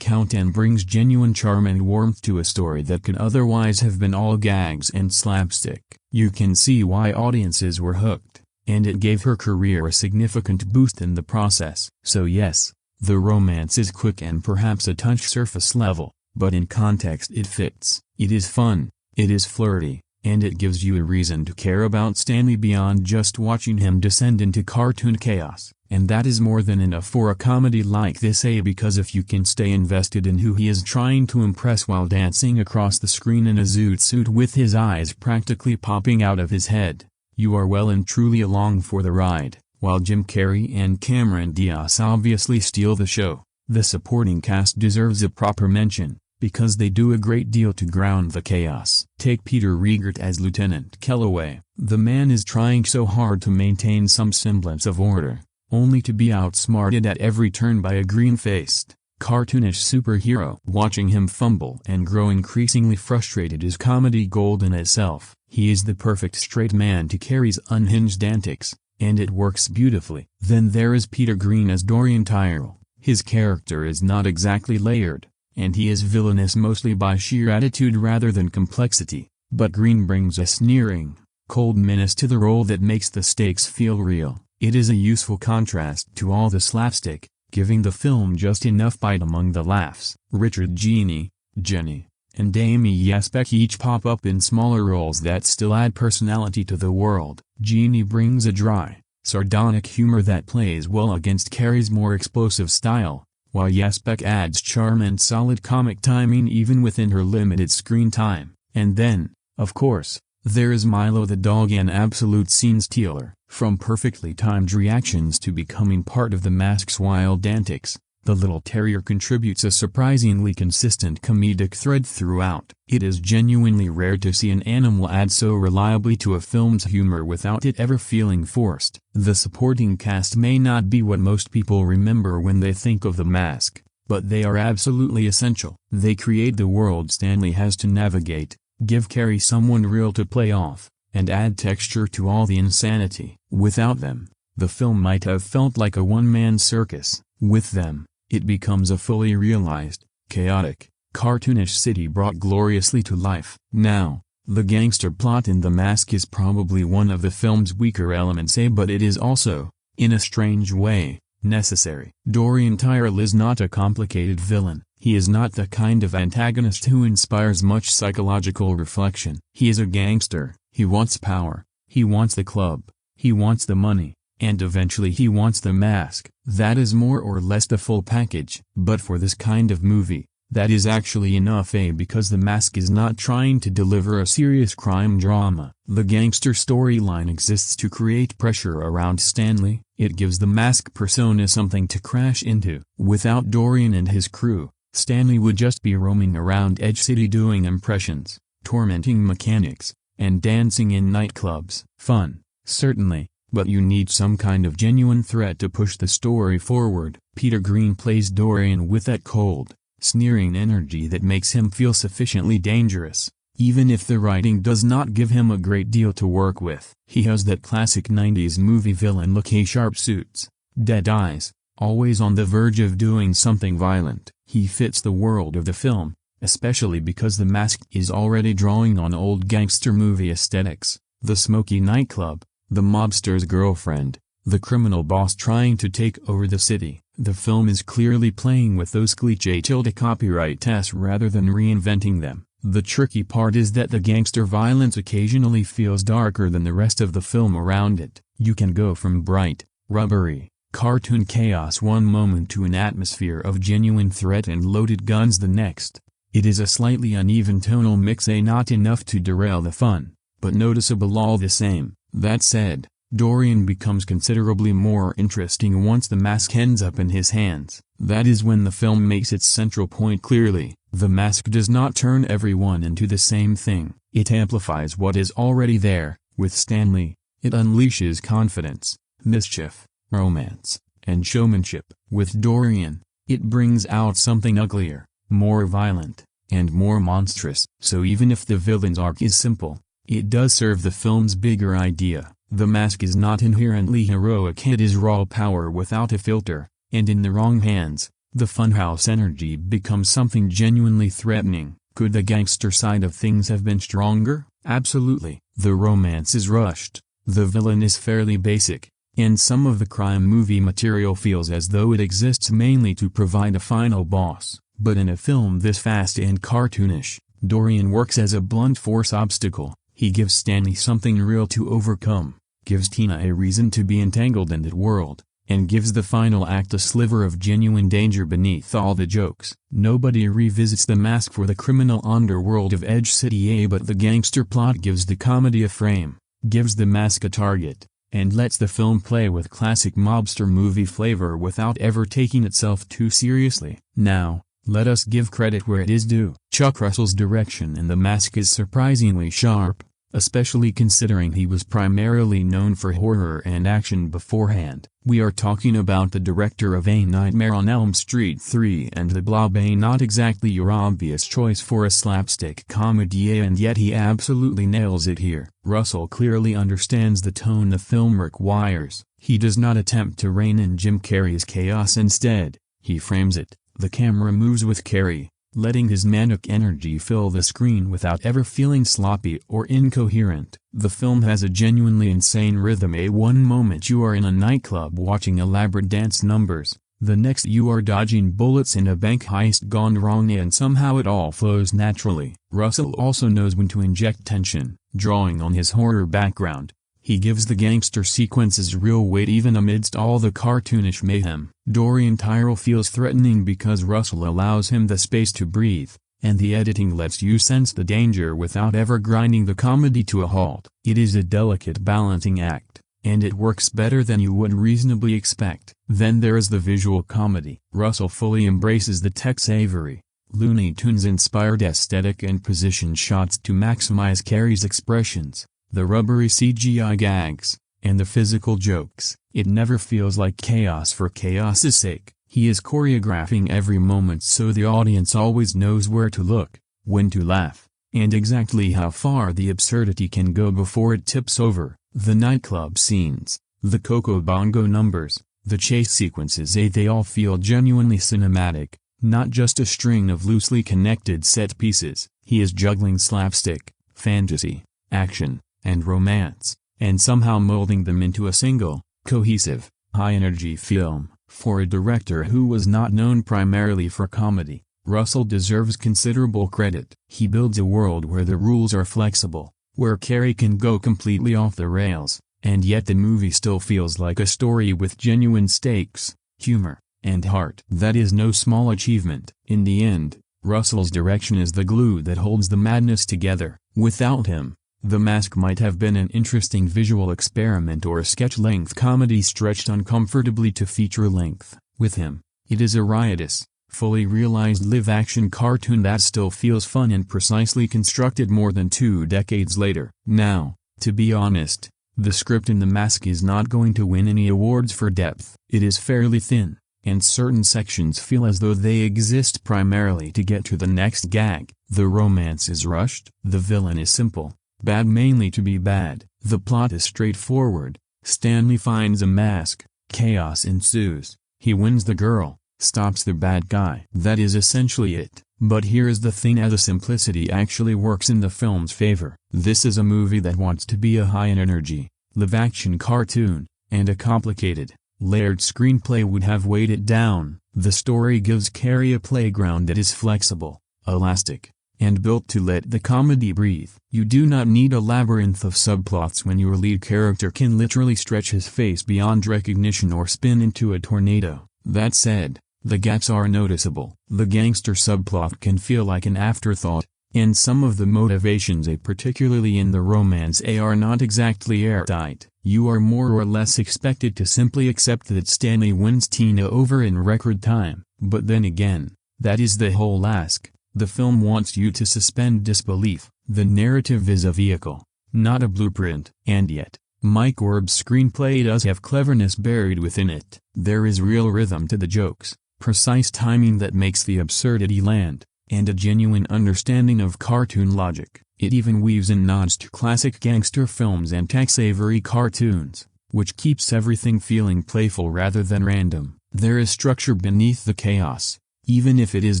count and brings genuine charm and warmth to a story that could otherwise have been all gags and slapstick. You can see why audiences were hooked, and it gave her career a significant boost in the process. So yes, the romance is quick and perhaps a touch surface level, but in context it fits. It is fun, it is flirty, and it gives you a reason to care about Stanley beyond just watching him descend into cartoon chaos. And that is more than enough for a comedy like this, because if you can stay invested in who he is trying to impress while dancing across the screen in a zoot suit with his eyes practically popping out of his head, you are well and truly along for the ride. While Jim Carrey and Cameron Diaz obviously steal the show, the supporting cast deserves a proper mention, because they do a great deal to ground the chaos. Take Peter Riegert as Lieutenant Kellaway. The man is trying so hard to maintain some semblance of order, only to be outsmarted at every turn by a green-faced, cartoonish superhero. Watching him fumble and grow increasingly frustrated is comedy gold in itself. He is the perfect straight man to Carrey's unhinged antics, and it works beautifully. Then there is Peter Greene as Dorian Tyrrell. His character is not exactly layered, and he is villainous mostly by sheer attitude rather than complexity, but Greene brings a sneering, cold menace to the role that makes the stakes feel real. It is a useful contrast to all the slapstick, giving the film just enough bite among the laughs. Richard Gere, Jenny, and Amy Yasbeck each pop up in smaller roles that still add personality to the world. Gere brings a dry, sardonic humor that plays well against Carrey's more explosive style, while Yasbeck adds charm and solid comic timing even within her limited screen time. And then, of course, there is Milo the dog, an absolute scene-stealer. From perfectly timed reactions to becoming part of the mask's wild antics, the little terrier contributes a surprisingly consistent comedic thread throughout. It is genuinely rare to see an animal add so reliably to a film's humor without it ever feeling forced. The supporting cast may not be what most people remember when they think of The Mask, but they are absolutely essential. They create the world Stanley has to navigate, give Carrey someone real to play off, and add texture to all the insanity. Without them, the film might have felt like a one-man circus. With them, it becomes a fully realized, chaotic, cartoonish city brought gloriously to life. Now, the gangster plot in The Mask is probably one of the film's weaker elements, but it is also, in a strange way, necessary. Dorian Tyrell is not a complicated villain. He is not the kind of antagonist who inspires much psychological reflection. He is a gangster. He wants power, he wants the club, he wants the money, and eventually he wants the mask. That is more or less the full package. But for this kind of movie, that is actually enough, because The Mask is not trying to deliver a serious crime drama. The gangster storyline exists to create pressure around Stanley. It gives the Mask persona something to crash into. Without Dorian and his crew, Stanley would just be roaming around Edge City doing impressions, tormenting mechanics, and dancing in nightclubs. Fun, certainly, but you need some kind of genuine threat to push the story forward. Peter Greene plays Dorian with that cold, sneering energy that makes him feel sufficiently dangerous, even if the writing does not give him a great deal to work with. He has that classic 90s movie villain look, sharp suits, dead eyes, always on the verge of doing something violent. He fits the world of the film, especially because The Mask is already drawing on old gangster movie aesthetics. The smoky nightclub, the mobster's girlfriend, the criminal boss trying to take over the city. The film is clearly playing with those cliché copyright tests rather than reinventing them. The tricky part is that the gangster violence occasionally feels darker than the rest of the film around it. You can go from bright, rubbery, cartoon chaos one moment to an atmosphere of genuine threat and loaded guns the next. It is a slightly uneven tonal mix, not enough to derail the fun, but noticeable all the same. That said, Dorian becomes considerably more interesting once the mask ends up in his hands. That is when the film makes its central point clearly. The Mask does not turn everyone into the same thing. It amplifies what is already there. With Stanley, it unleashes confidence, mischief, romance, and showmanship. With Dorian, it brings out something uglier, more violent, and more monstrous. So even if the villain's arc is simple, it does serve the film's bigger idea. The Mask is not inherently heroic, it is raw power without a filter, and in the wrong hands, the funhouse energy becomes something genuinely threatening. Could the gangster side of things have been stronger? Absolutely. The romance is rushed, the villain is fairly basic, and some of the crime movie material feels as though it exists mainly to provide a final boss. But in a film this fast and cartoonish, Dorian works as a blunt force obstacle. He gives Stanley something real to overcome, gives Tina a reason to be entangled in that world, and gives the final act a sliver of genuine danger beneath all the jokes. Nobody revisits the Mask for the criminal underworld of Edge City, but the gangster plot gives the comedy a frame, gives the Mask a target, and lets the film play with classic mobster movie flavor without ever taking itself too seriously. Now, let us give credit where it is due. Chuck Russell's direction in The Mask is surprisingly sharp, especially considering he was primarily known for horror and action beforehand. We are talking about the director of A Nightmare on Elm Street 3 and The Blob, not exactly your obvious choice for a slapstick comedy, and yet he absolutely nails it here. Russell clearly understands the tone the film requires. He does not attempt to rein in Jim Carrey's chaos. Instead, he frames it. The camera moves with Carrey, letting his manic energy fill the screen without ever feeling sloppy or incoherent. The film has a genuinely insane rhythm. One moment you are in a nightclub watching elaborate dance numbers, the next you are dodging bullets in a bank heist gone wrong, and somehow it all flows naturally. Russell also knows when to inject tension, drawing on his horror background. He gives the gangster sequences real weight even amidst all the cartoonish mayhem. Dorian Tyrell feels threatening because Russell allows him the space to breathe, and the editing lets you sense the danger without ever grinding the comedy to a halt. It is a delicate balancing act, and it works better than you would reasonably expect. Then there is the visual comedy. Russell fully embraces the Tex-Avery, Looney Tunes-inspired aesthetic and position shots to maximize Carrey's expressions, the rubbery CGI gags, and the physical jokes. It never feels like chaos for chaos's sake. He is choreographing every moment so the audience always knows where to look, when to laugh, and exactly how far the absurdity can go before it tips over. The nightclub scenes, the Coco Bongo numbers, the chase sequences, they all feel genuinely cinematic, not just a string of loosely connected set pieces. He is juggling slapstick, fantasy, action, and romance, and somehow molding them into a single, cohesive, high-energy film. For a director who was not known primarily for comedy, Russell deserves considerable credit. He builds a world where the rules are flexible, where Carrey can go completely off the rails, and yet the movie still feels like a story with genuine stakes, humor, and heart. That is no small achievement. In the end, Russell's direction is the glue that holds the madness together. Without him, The Mask might have been an interesting visual experiment or a sketch-length comedy stretched uncomfortably to feature-length. With him, it is a riotous, fully realized live-action cartoon that still feels fun and precisely constructed more than 2 decades later. Now, to be honest, the script in The Mask is not going to win any awards for depth. It is fairly thin, and certain sections feel as though they exist primarily to get to the next gag. The romance is rushed. The villain is simple, bad mainly to be bad. The plot is straightforward. Stanley finds a mask, chaos ensues, he wins the girl, stops the bad guy. That is essentially it. But here is the thing: the simplicity actually works in the film's favor. This is a movie that wants to be a high-energy, live-action cartoon, and a complicated, layered screenplay would have weighed it down. The story gives Carrey a playground that is flexible, elastic, and built to let the comedy breathe. You do not need a labyrinth of subplots when your lead character can literally stretch his face beyond recognition or spin into a tornado. That said, the gaps are noticeable. The gangster subplot can feel like an afterthought, and some of the motivations, particularly in the romance, are not exactly airtight. You are more or less expected to simply accept that Stanley wins Tina over in record time. But then again, that is the whole ask. The film wants you to suspend disbelief. The narrative is a vehicle, not a blueprint. And yet, Mike Werb's screenplay does have cleverness buried within it. There is real rhythm to the jokes, precise timing that makes the absurdity land, and a genuine understanding of cartoon logic. It even weaves in nods to classic gangster films and Tex-Avery cartoons, which keeps everything feeling playful rather than random. There is structure beneath the chaos, even if it is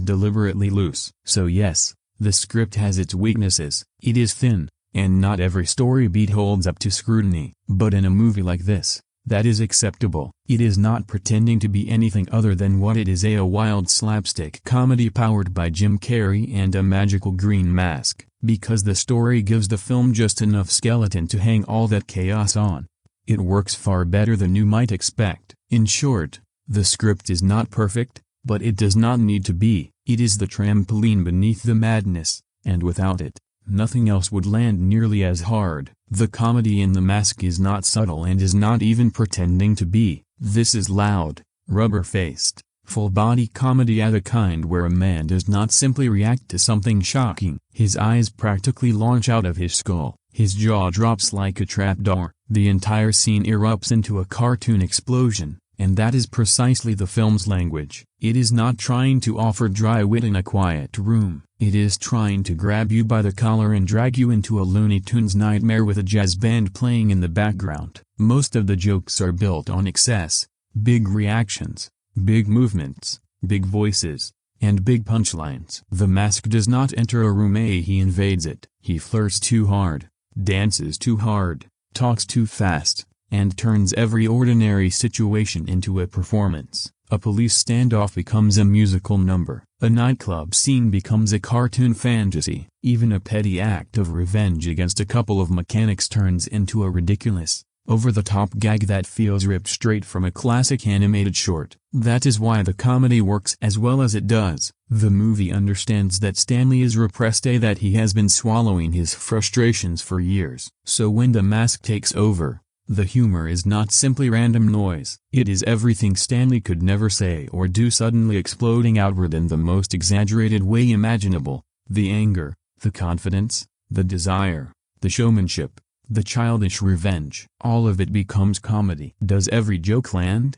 deliberately loose. So yes, the script has its weaknesses. It is thin, and not every story beat holds up to scrutiny. But in a movie like this, that is acceptable. It is not pretending to be anything other than what it is: a wild slapstick comedy powered by Jim Carrey and a magical green mask. Because the story gives the film just enough skeleton to hang all that chaos on, it works far better than you might expect. In short, the script is not perfect, but it does not need to be. It is the trampoline beneath the madness, and without it, nothing else would land nearly as hard. The comedy in The Mask is not subtle and is not even pretending to be. This is loud, rubber-faced, full-body comedy, of a kind where a man does not simply react to something shocking. His eyes practically launch out of his skull. His jaw drops like a trapdoor. The entire scene erupts into a cartoon explosion. And that is precisely the film's language. It is not trying to offer dry wit in a quiet room. It is trying to grab you by the collar and drag you into a Looney Tunes nightmare with a jazz band playing in the background. Most of the jokes are built on excess, big reactions, big movements, big voices, and big punchlines. The Mask does not enter a room, he invades it. He flirts too hard, dances too hard, talks too fast, and turns every ordinary situation into a performance. A police standoff becomes a musical number. A nightclub scene becomes a cartoon fantasy. Even a petty act of revenge against a couple of mechanics turns into a ridiculous, over-the-top gag that feels ripped straight from a classic animated short. That is why the comedy works as well as it does. The movie understands that Stanley is repressed, that he has been swallowing his frustrations for years. So when the Mask takes over, the humor is not simply random noise. It is everything Stanley could never say or do suddenly exploding outward in the most exaggerated way imaginable. The anger, the confidence, the desire, the showmanship, the childish revenge. All of it becomes comedy. Does every joke land?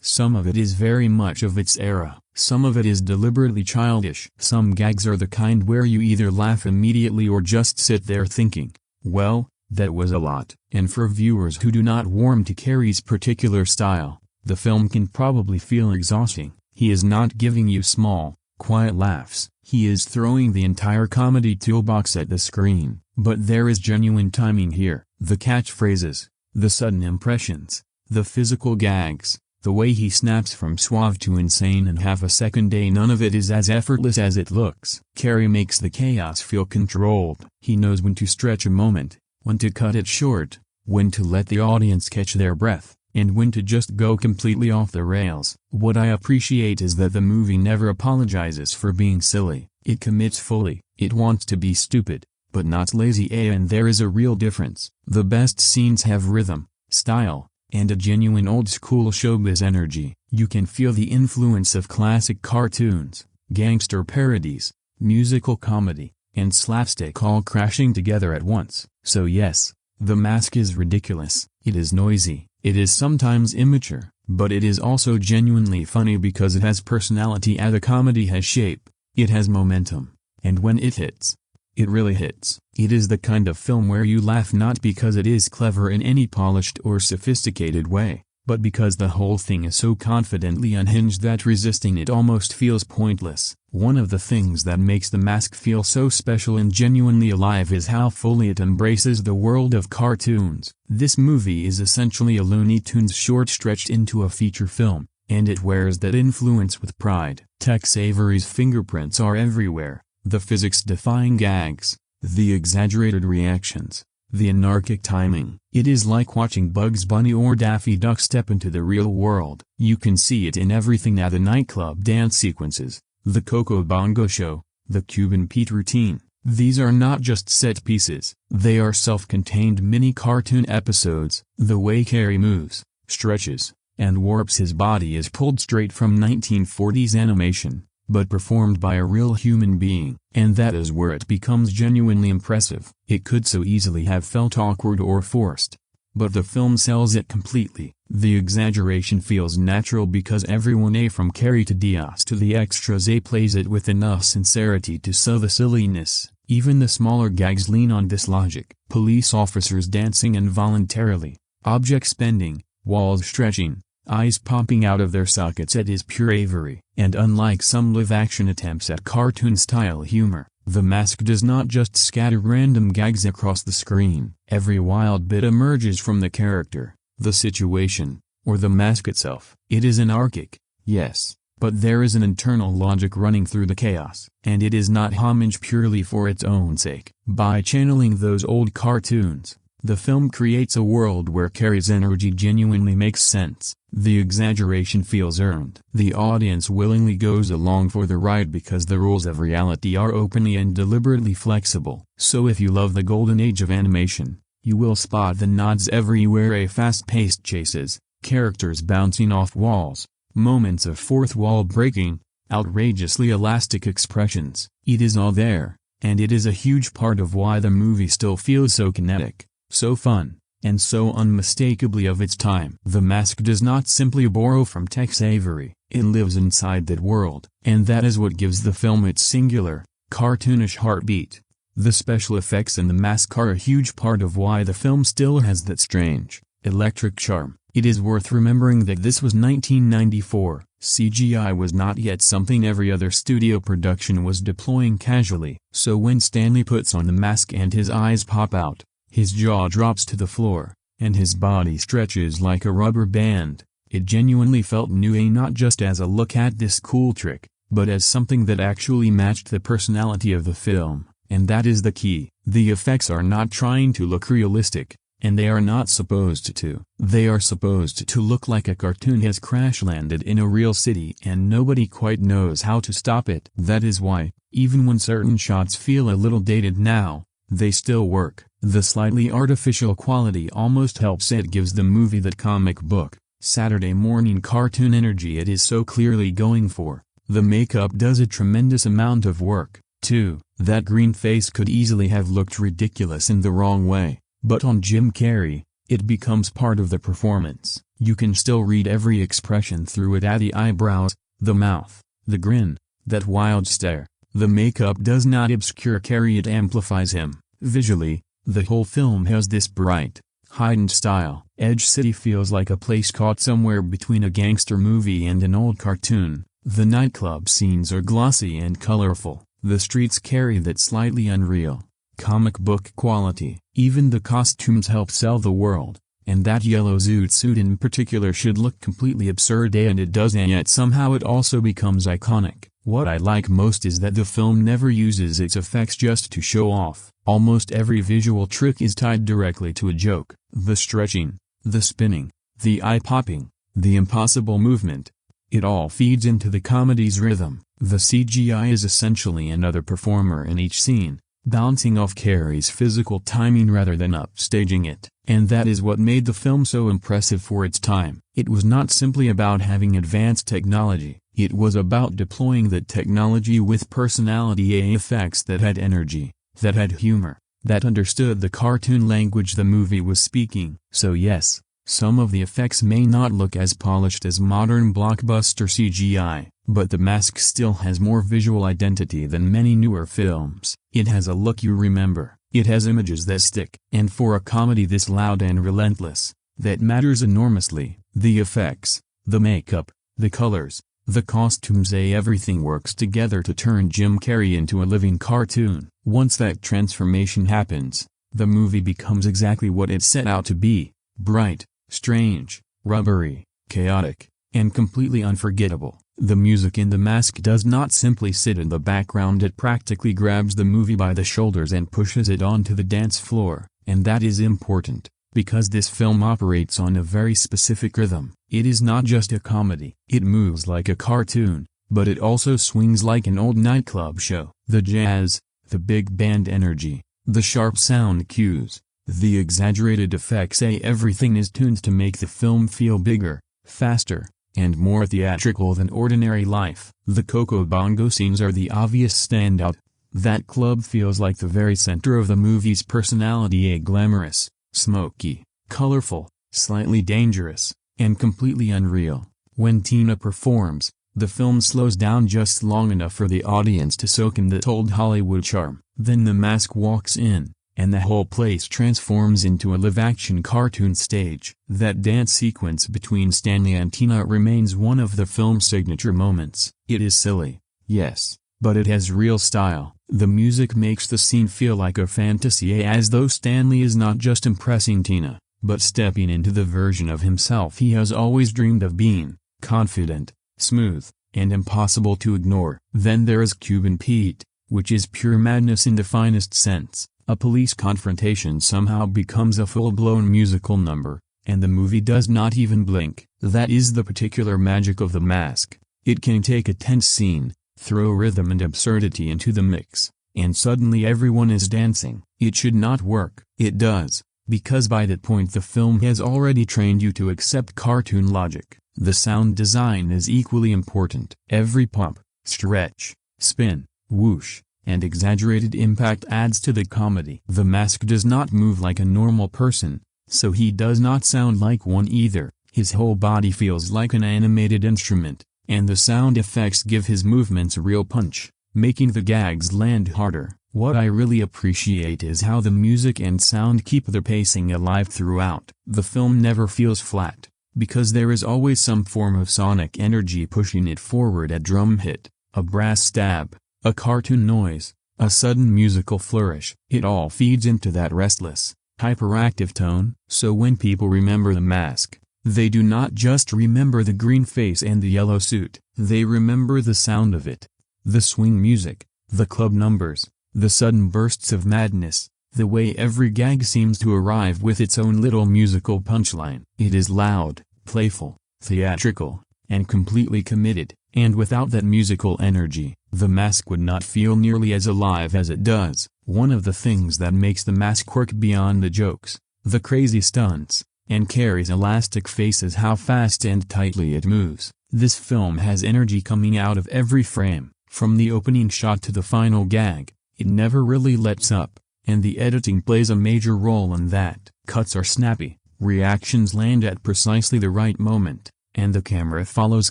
Some of it is very much of its era. Some of it is deliberately childish. Some gags are the kind where you either laugh immediately or just sit there thinking, well, that was a lot. And for viewers who do not warm to Carrey's particular style, the film can probably feel exhausting. He is not giving you small, quiet laughs. He is throwing the entire comedy toolbox at the screen. But there is genuine timing here. The catchphrases, the sudden impressions, the physical gags, the way he snaps from suave to insane in half a second, none of it is as effortless as it looks. Carrey makes the chaos feel controlled. He knows when to stretch a moment, when to cut it short, when to let the audience catch their breath, and when to just go completely off the rails. What I appreciate is that the movie never apologizes for being silly. It commits fully. It wants to be stupid, but not lazy, and there is a real difference. The best scenes have rhythm, style, and a genuine old-school showbiz energy. You can feel the influence of classic cartoons, gangster parodies, musical comedy, and slapstick all crashing together at once. So yes, The Mask is ridiculous, it is noisy, it is sometimes immature, but it is also genuinely funny because it has personality as a comedy has shape, it has momentum, and when it hits, it really hits. It is the kind of film where you laugh not because it is clever in any polished or sophisticated way, but because the whole thing is so confidently unhinged that resisting it almost feels pointless. One of the things that makes The Mask feel so special and genuinely alive is how fully it embraces the world of cartoons. This movie is essentially a Looney Tunes short stretched into a feature film, and it wears that influence with pride. Tex Avery's fingerprints are everywhere. The physics-defying gags, the exaggerated reactions, the anarchic timing. It is like watching Bugs Bunny or Daffy Duck step into the real world. You can see it in everything now: the nightclub dance sequences, the Coco Bongo show, the Cuban Pete routine. These are not just set pieces, they are self-contained mini-cartoon episodes. The way Carrey moves, stretches, and warps his body is pulled straight from 1940s animation, but performed by a real human being, and that is where it becomes genuinely impressive. It could so easily have felt awkward or forced, but the film sells it completely. The exaggeration feels natural because everyone, from Carrey to Diaz to the extras, plays it with enough sincerity to sell the silliness. Even the smaller gags lean on this logic. Police officers dancing involuntarily, objects bending, walls stretching, eyes popping out of their sockets. It is pure Avery. And unlike some live-action attempts at cartoon-style humor, The Mask does not just scatter random gags across the screen. Every wild bit emerges from the character, the situation, or the mask itself. It is anarchic, yes, but there is an internal logic running through the chaos. And it is not homage purely for its own sake. By channeling those old cartoons, the film creates a world where Carrey's energy genuinely makes sense. The exaggeration feels earned. The audience willingly goes along for the ride because the rules of reality are openly and deliberately flexible. So if you love the golden age of animation, you will spot the nods everywhere: fast-paced chases, characters bouncing off walls, moments of fourth wall breaking, outrageously elastic expressions. It is all there, and it is a huge part of why the movie still feels so kinetic, so fun, and so unmistakably of its time. The Mask does not simply borrow from Tex Avery, it lives inside that world, and that is what gives the film its singular, cartoonish heartbeat. The special effects in The Mask are a huge part of why the film still has that strange, electric charm. It is worth remembering that this was 1994, CGI was not yet something every other studio production was deploying casually. So when Stanley puts on the mask and his eyes pop out, his jaw drops to the floor, and his body stretches like a rubber band, it genuinely felt new, not just as a look at this cool trick, but as something that actually matched the personality of the film. And that is the key. The effects are not trying to look realistic, and they are not supposed to. They are supposed to look like a cartoon has crash-landed in a real city and nobody quite knows how to stop it. That is why, even when certain shots feel a little dated now, they still work. The slightly artificial quality almost helps. It gives the movie that comic book, Saturday morning cartoon energy it is so clearly going for. The makeup does a tremendous amount of work, too. That green face could easily have looked ridiculous in the wrong way, but on Jim Carrey, it becomes part of the performance. You can still read every expression through it, at the eyebrows, the mouth, the grin, that wild stare. The makeup does not obscure Carrey, it amplifies him. Visually, the whole film has this bright, heightened style. Edge City feels like a place caught somewhere between a gangster movie and an old cartoon. The nightclub scenes are glossy and colorful. The streets carry that slightly unreal, comic book quality. Even the costumes help sell the world, and that yellow zoot suit in particular should look completely absurd, and it does, and yet somehow it also becomes iconic. What I like most is that the film never uses its effects just to show off. Almost every visual trick is tied directly to a joke. The stretching, the spinning, the eye-popping, the impossible movement. It all feeds into the comedy's rhythm. The CGI is essentially another performer in each scene, bouncing off Carrey's physical timing rather than upstaging it. And that is what made the film so impressive for its time. It was not simply about having advanced technology, it was about deploying that technology with personality, effects that had energy, that had humor, that understood the cartoon language the movie was speaking. So yes, some of the effects may not look as polished as modern blockbuster CGI, but The Mask still has more visual identity than many newer films. It has a look you remember, it has images that stick, and for a comedy this loud and relentless, that matters enormously. The effects, the makeup, the colors, the costumes, everything works together to turn Jim Carrey into a living cartoon. Once that transformation happens, the movie becomes exactly what it set out to be: bright, strange, rubbery, chaotic, and completely unforgettable. The music in The Mask does not simply sit in the background, it practically grabs the movie by the shoulders and pushes it onto the dance floor. And that is important, because this film operates on a very specific rhythm. It is not just a comedy. It moves like a cartoon, but it also swings like an old nightclub show. The jazz, the big band energy, the sharp sound cues, the exaggerated effects, everything is tuned to make the film feel bigger, faster, and more theatrical than ordinary life. The Coco Bongo scenes are the obvious standout. That club feels like the very center of the movie's personality, glamorous, smoky, colorful, slightly dangerous, and completely unreal. When Tina performs, the film slows down just long enough for the audience to soak in that old Hollywood charm. Then The Mask walks in, and the whole place transforms into a live-action cartoon stage. That dance sequence between Stanley and Tina remains one of the film's signature moments. It is silly, yes, but it has real style. The music makes the scene feel like a fantasy, as though Stanley is not just impressing Tina, but stepping into the version of himself he has always dreamed of being: confident, smooth, and impossible to ignore. Then there is Cuban Pete, which is pure madness in the finest sense. A police confrontation somehow becomes a full-blown musical number, and the movie does not even blink. That is the particular magic of The Mask. It can take a tense scene, throw rhythm and absurdity into the mix, and suddenly everyone is dancing. It should not work. It does, because by that point the film has already trained you to accept cartoon logic. The sound design is equally important. Every pop, stretch, spin, whoosh, and exaggerated impact adds to the comedy. The Mask does not move like a normal person, so he does not sound like one either. His whole body feels like an animated instrument, and the sound effects give his movements real punch, making the gags land harder. What I really appreciate is how the music and sound keep the pacing alive throughout. The film never feels flat, because there is always some form of sonic energy pushing it forward. A drum hit, a brass stab, a cartoon noise, a sudden musical flourish. It all feeds into that restless, hyperactive tone. So when people remember The Mask, they do not just remember the green face and the yellow suit, they remember the sound of it. The swing music, the club numbers, the sudden bursts of madness, the way every gag seems to arrive with its own little musical punchline. It is loud, playful, theatrical, and completely committed, and without that musical energy, The Mask would not feel nearly as alive as it does. One of the things that makes The Mask work beyond the jokes, the crazy stunts, and Carrey's elastic face is how fast and tightly it moves. This film has energy coming out of every frame, from the opening shot to the final gag. It never really lets up, and the editing plays a major role in that. Cuts are snappy, reactions land at precisely the right moment, and the camera follows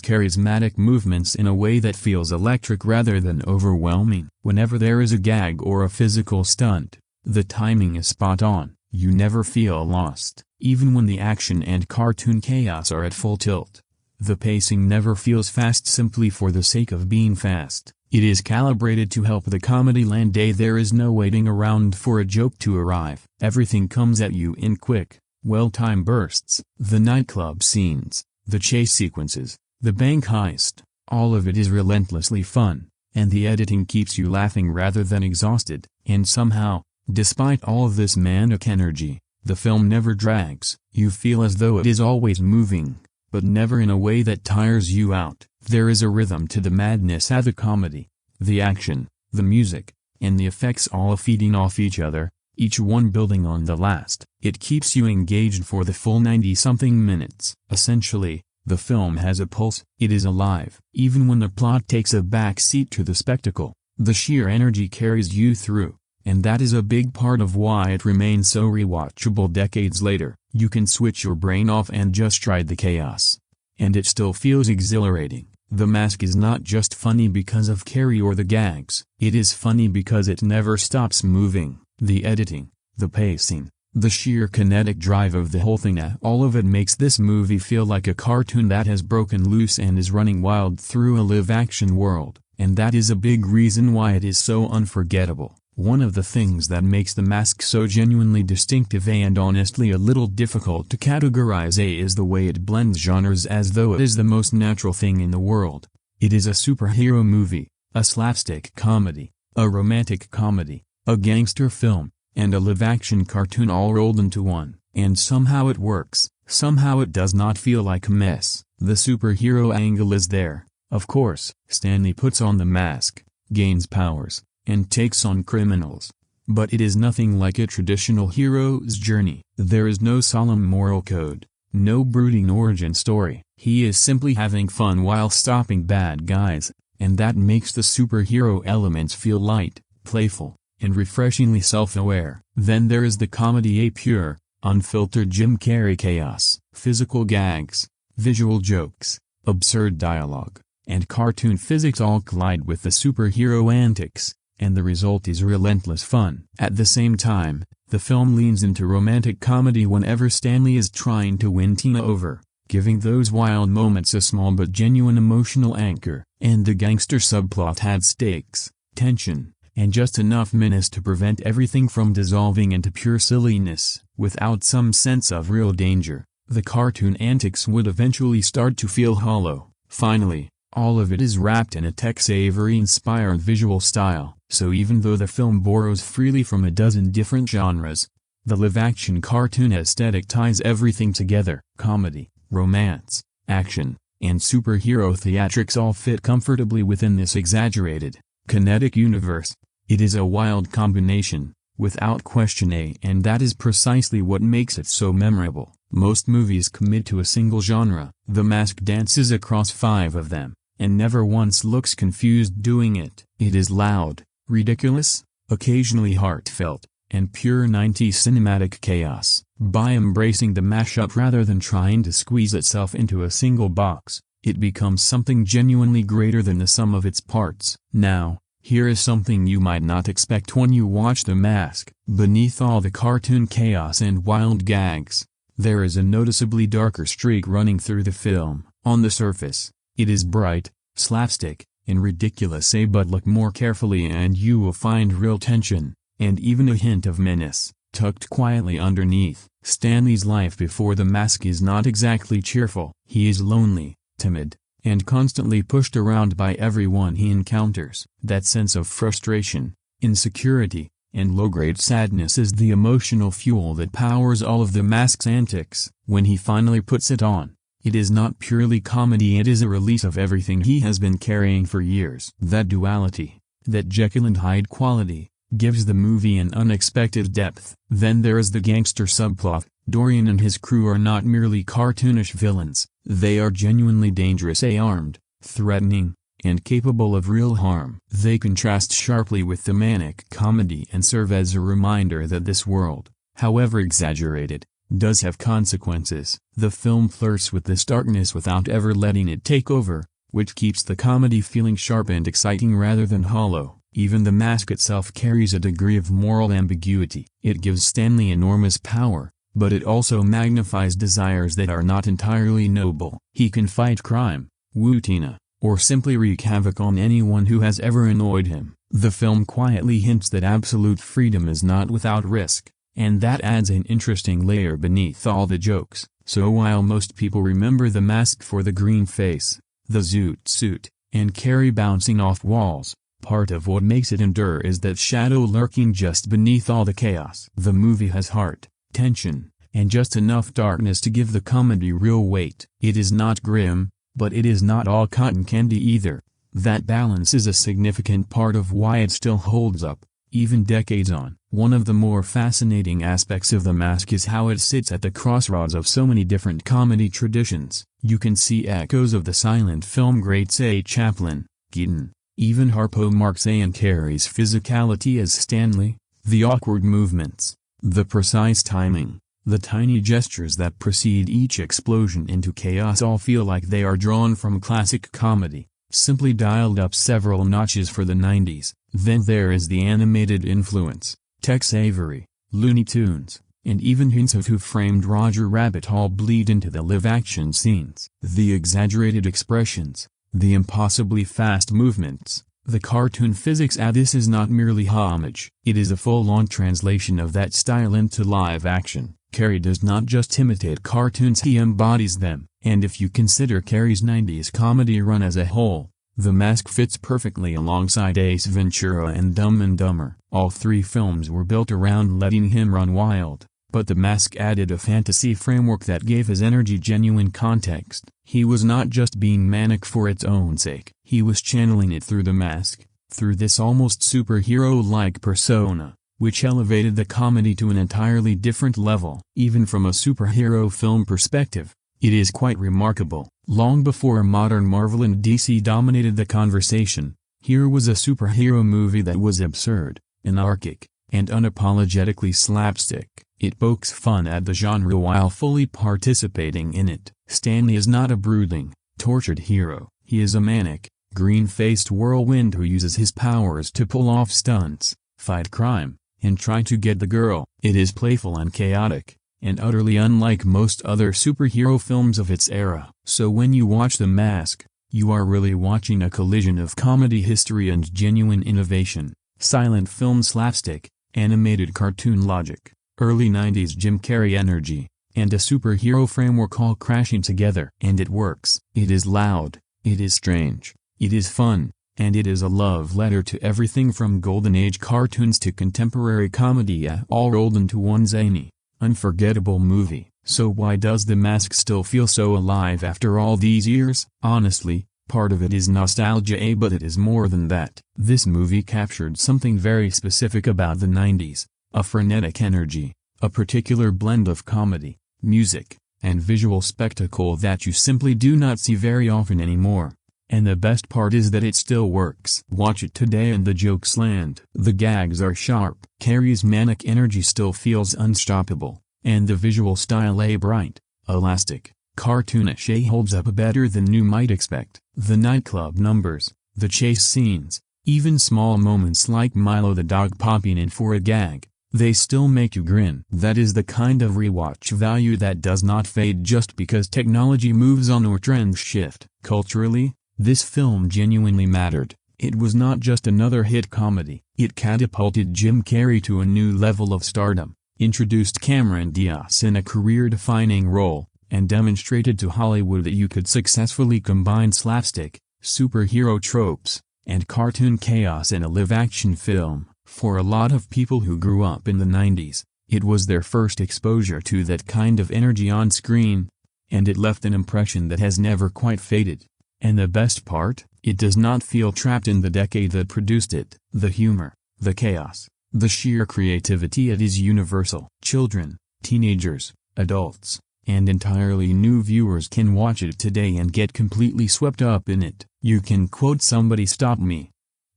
charismatic movements in a way that feels electric rather than overwhelming. Whenever there is a gag or a physical stunt, the timing is spot on. You never feel lost, even when the action and cartoon chaos are at full tilt. The pacing never feels fast simply for the sake of being fast. It is calibrated to help the comedy land. There is no waiting around for a joke to arrive. Everything comes at you in quick, well-timed bursts. The nightclub scenes, the chase sequences, the bank heist, all of it is relentlessly fun, and the editing keeps you laughing rather than exhausted. And somehow, despite all of this manic energy, the film never drags. You feel as though it is always moving, but never in a way that tires you out. There is a rhythm to the madness at the comedy, the action, the music, and the effects all feeding off each other, each one building on the last. It keeps you engaged for the full 90-something minutes. Essentially, the film has a pulse. It is alive. Even when the plot takes a back seat to the spectacle, the sheer energy carries you through, and that is a big part of why it remains so rewatchable decades later. You can switch your brain off and just ride the chaos, and it still feels exhilarating. The Mask is not just funny because of Carrey or the gags. It is funny because it never stops moving. The editing, the pacing, the sheer kinetic drive of the whole thing, all of it makes this movie feel like a cartoon that has broken loose and is running wild through a live-action world. And that is a big reason why it is so unforgettable. One of the things that makes The Mask so genuinely distinctive and honestly a little difficult to categorize is the way it blends genres as though it is the most natural thing in the world. It is a superhero movie, a slapstick comedy, a romantic comedy, a gangster film, and a live-action cartoon all rolled into one. And somehow it works. Somehow it does not feel like a mess. The superhero angle is there. Of course, Stanley puts on the mask, gains powers, and takes on criminals. But it is nothing like a traditional hero's journey. There is no solemn moral code, no brooding origin story. He is simply having fun while stopping bad guys, and that makes the superhero elements feel light, playful, and refreshingly self-aware. Then there is the comedy, a pure, unfiltered Jim Carrey chaos. Physical gags, visual jokes, absurd dialogue, and cartoon physics all collide with the superhero antics, and the result is relentless fun. At the same time, the film leans into romantic comedy whenever Stanley is trying to win Tina over, giving those wild moments a small but genuine emotional anchor. And the gangster subplot adds stakes, tension, and just enough menace to prevent everything from dissolving into pure silliness. Without some sense of real danger, the cartoon antics would eventually start to feel hollow. Finally, all of it is wrapped in a Tex Avery-inspired visual style. So even though the film borrows freely from a dozen different genres, the live-action cartoon aesthetic ties everything together. Comedy, romance, action, and superhero theatrics all fit comfortably within this exaggerated, kinetic universe. It is a wild combination, without question, and that is precisely what makes it so memorable. Most movies commit to a single genre. The Mask dances across 5 of them, and never once looks confused doing it. It is loud, ridiculous, occasionally heartfelt, and pure 90s cinematic chaos. By embracing the mashup rather than trying to squeeze itself into a single box, it becomes something genuinely greater than the sum of its parts. Now, here is something you might not expect when you watch The Mask. Beneath all the cartoon chaos and wild gags, There is a noticeably darker streak running through the film. On the surface, it is bright, slapstick, and ridiculous, but look more carefully and you will find real tension, and even a hint of menace, tucked quietly underneath. Stanley's life before the mask is not exactly cheerful. He is lonely, timid, and constantly pushed around by everyone he encounters. That sense of frustration, insecurity, and low-grade sadness is the emotional fuel that powers all of the mask's antics. When he finally puts it on, it is not purely comedy, it is a release of everything he has been carrying for years. That duality, that Jekyll and Hyde quality, gives the movie an unexpected depth. Then there is the gangster subplot. Dorian and his crew are not merely cartoonish villains, they are genuinely dangerous, armed, threatening, and capable of real harm. They contrast sharply with the manic comedy and serve as a reminder that this world, however exaggerated, does have consequences. The film flirts with this darkness without ever letting it take over, which keeps the comedy feeling sharp and exciting rather than hollow. Even the mask itself carries a degree of moral ambiguity. It gives Stanley enormous power, but it also magnifies desires that are not entirely noble. He can fight crime, woo Tina, or simply wreak havoc on anyone who has ever annoyed him. The film quietly hints that absolute freedom is not without risk, and that adds an interesting layer beneath all the jokes. So while most people remember the mask for the green face, the zoot suit, and Carrey bouncing off walls, part of what makes it endure is that shadow lurking just beneath all the chaos. The movie has heart, tension, and just enough darkness to give the comedy real weight. It is not grim, but it is not all cotton candy either. That balance is a significant part of why it still holds up, even decades on. One of the more fascinating aspects of The Mask is how it sits at the crossroads of so many different comedy traditions. You can see echoes of the silent film greats Chaplin, Keaton, even Harpo Marx and Carrey's physicality as Stanley, the awkward movements, the precise timing, the tiny gestures that precede each explosion into chaos all feel like they are drawn from classic comedy, simply dialed up several notches for the 90s. Then there is the animated influence. Tex Avery, Looney Tunes, and even hints of Who Framed Roger Rabbit all bleed into the live-action scenes. The exaggerated expressions, the impossibly fast movements, the cartoon physics. This is not merely homage, it is a full-on translation of that style into live action. Carrey does not just imitate cartoons, he embodies them. And if you consider Carrey's 90s comedy run as a whole, The Mask fits perfectly alongside Ace Ventura and Dumb and Dumber. All three films were built around letting him run wild, but The Mask added a fantasy framework that gave his energy genuine context. He was not just being manic for its own sake. He was channeling it through The Mask, through this almost superhero-like persona, which elevated the comedy to an entirely different level. Even from a superhero film perspective, it is quite remarkable. Long before modern Marvel and DC dominated the conversation, here was a superhero movie that was absurd, anarchic, and unapologetically slapstick. It pokes fun at the genre while fully participating in it. Stanley is not a brooding, tortured hero. He is a manic, green-faced whirlwind who uses his powers to pull off stunts, fight crime, and try to get the girl. It is playful and chaotic, and utterly unlike most other superhero films of its era. So when you watch The Mask, you are really watching a collision of comedy history and genuine innovation. Silent film slapstick, animated cartoon logic, early 90s Jim Carrey energy, and a superhero framework all crashing together. And it works. It is loud, it is strange, it is fun, and it is a love letter to everything from Golden Age cartoons to contemporary comedy, all rolled into one zany, unforgettable movie. So why does The Mask still feel so alive after all these years? Honestly, part of it is nostalgia, but it is more than that. This movie captured something very specific about the 90s, a frenetic energy, a particular blend of comedy, music, and visual spectacle that you simply do not see very often anymore. And the best part is that it still works. Watch it today and the jokes land. The gags are sharp. Carrey's manic energy still feels unstoppable, and the visual style bright, elastic, cartoonish holds up better than you might expect. The nightclub numbers, the chase scenes, even small moments like Milo the dog popping in for a gag, They still make you grin. That is the kind of rewatch value that does not fade just because technology moves on or trends shift. Culturally, this film genuinely mattered. It was not just another hit comedy. It catapulted Jim Carrey to a new level of stardom, introduced Cameron Diaz in a career-defining role, and demonstrated to Hollywood that you could successfully combine slapstick, superhero tropes, and cartoon chaos in a live-action film. For a lot of people who grew up in the 90s, it was their first exposure to that kind of energy on screen, and it left an impression that has never quite faded. And the best part, it does not feel trapped in the decade that produced it. The humor, the chaos, the sheer creativity, it is universal. Children, teenagers, adults, and entirely new viewers can watch it today and get completely swept up in it. You can quote "Somebody Stop Me"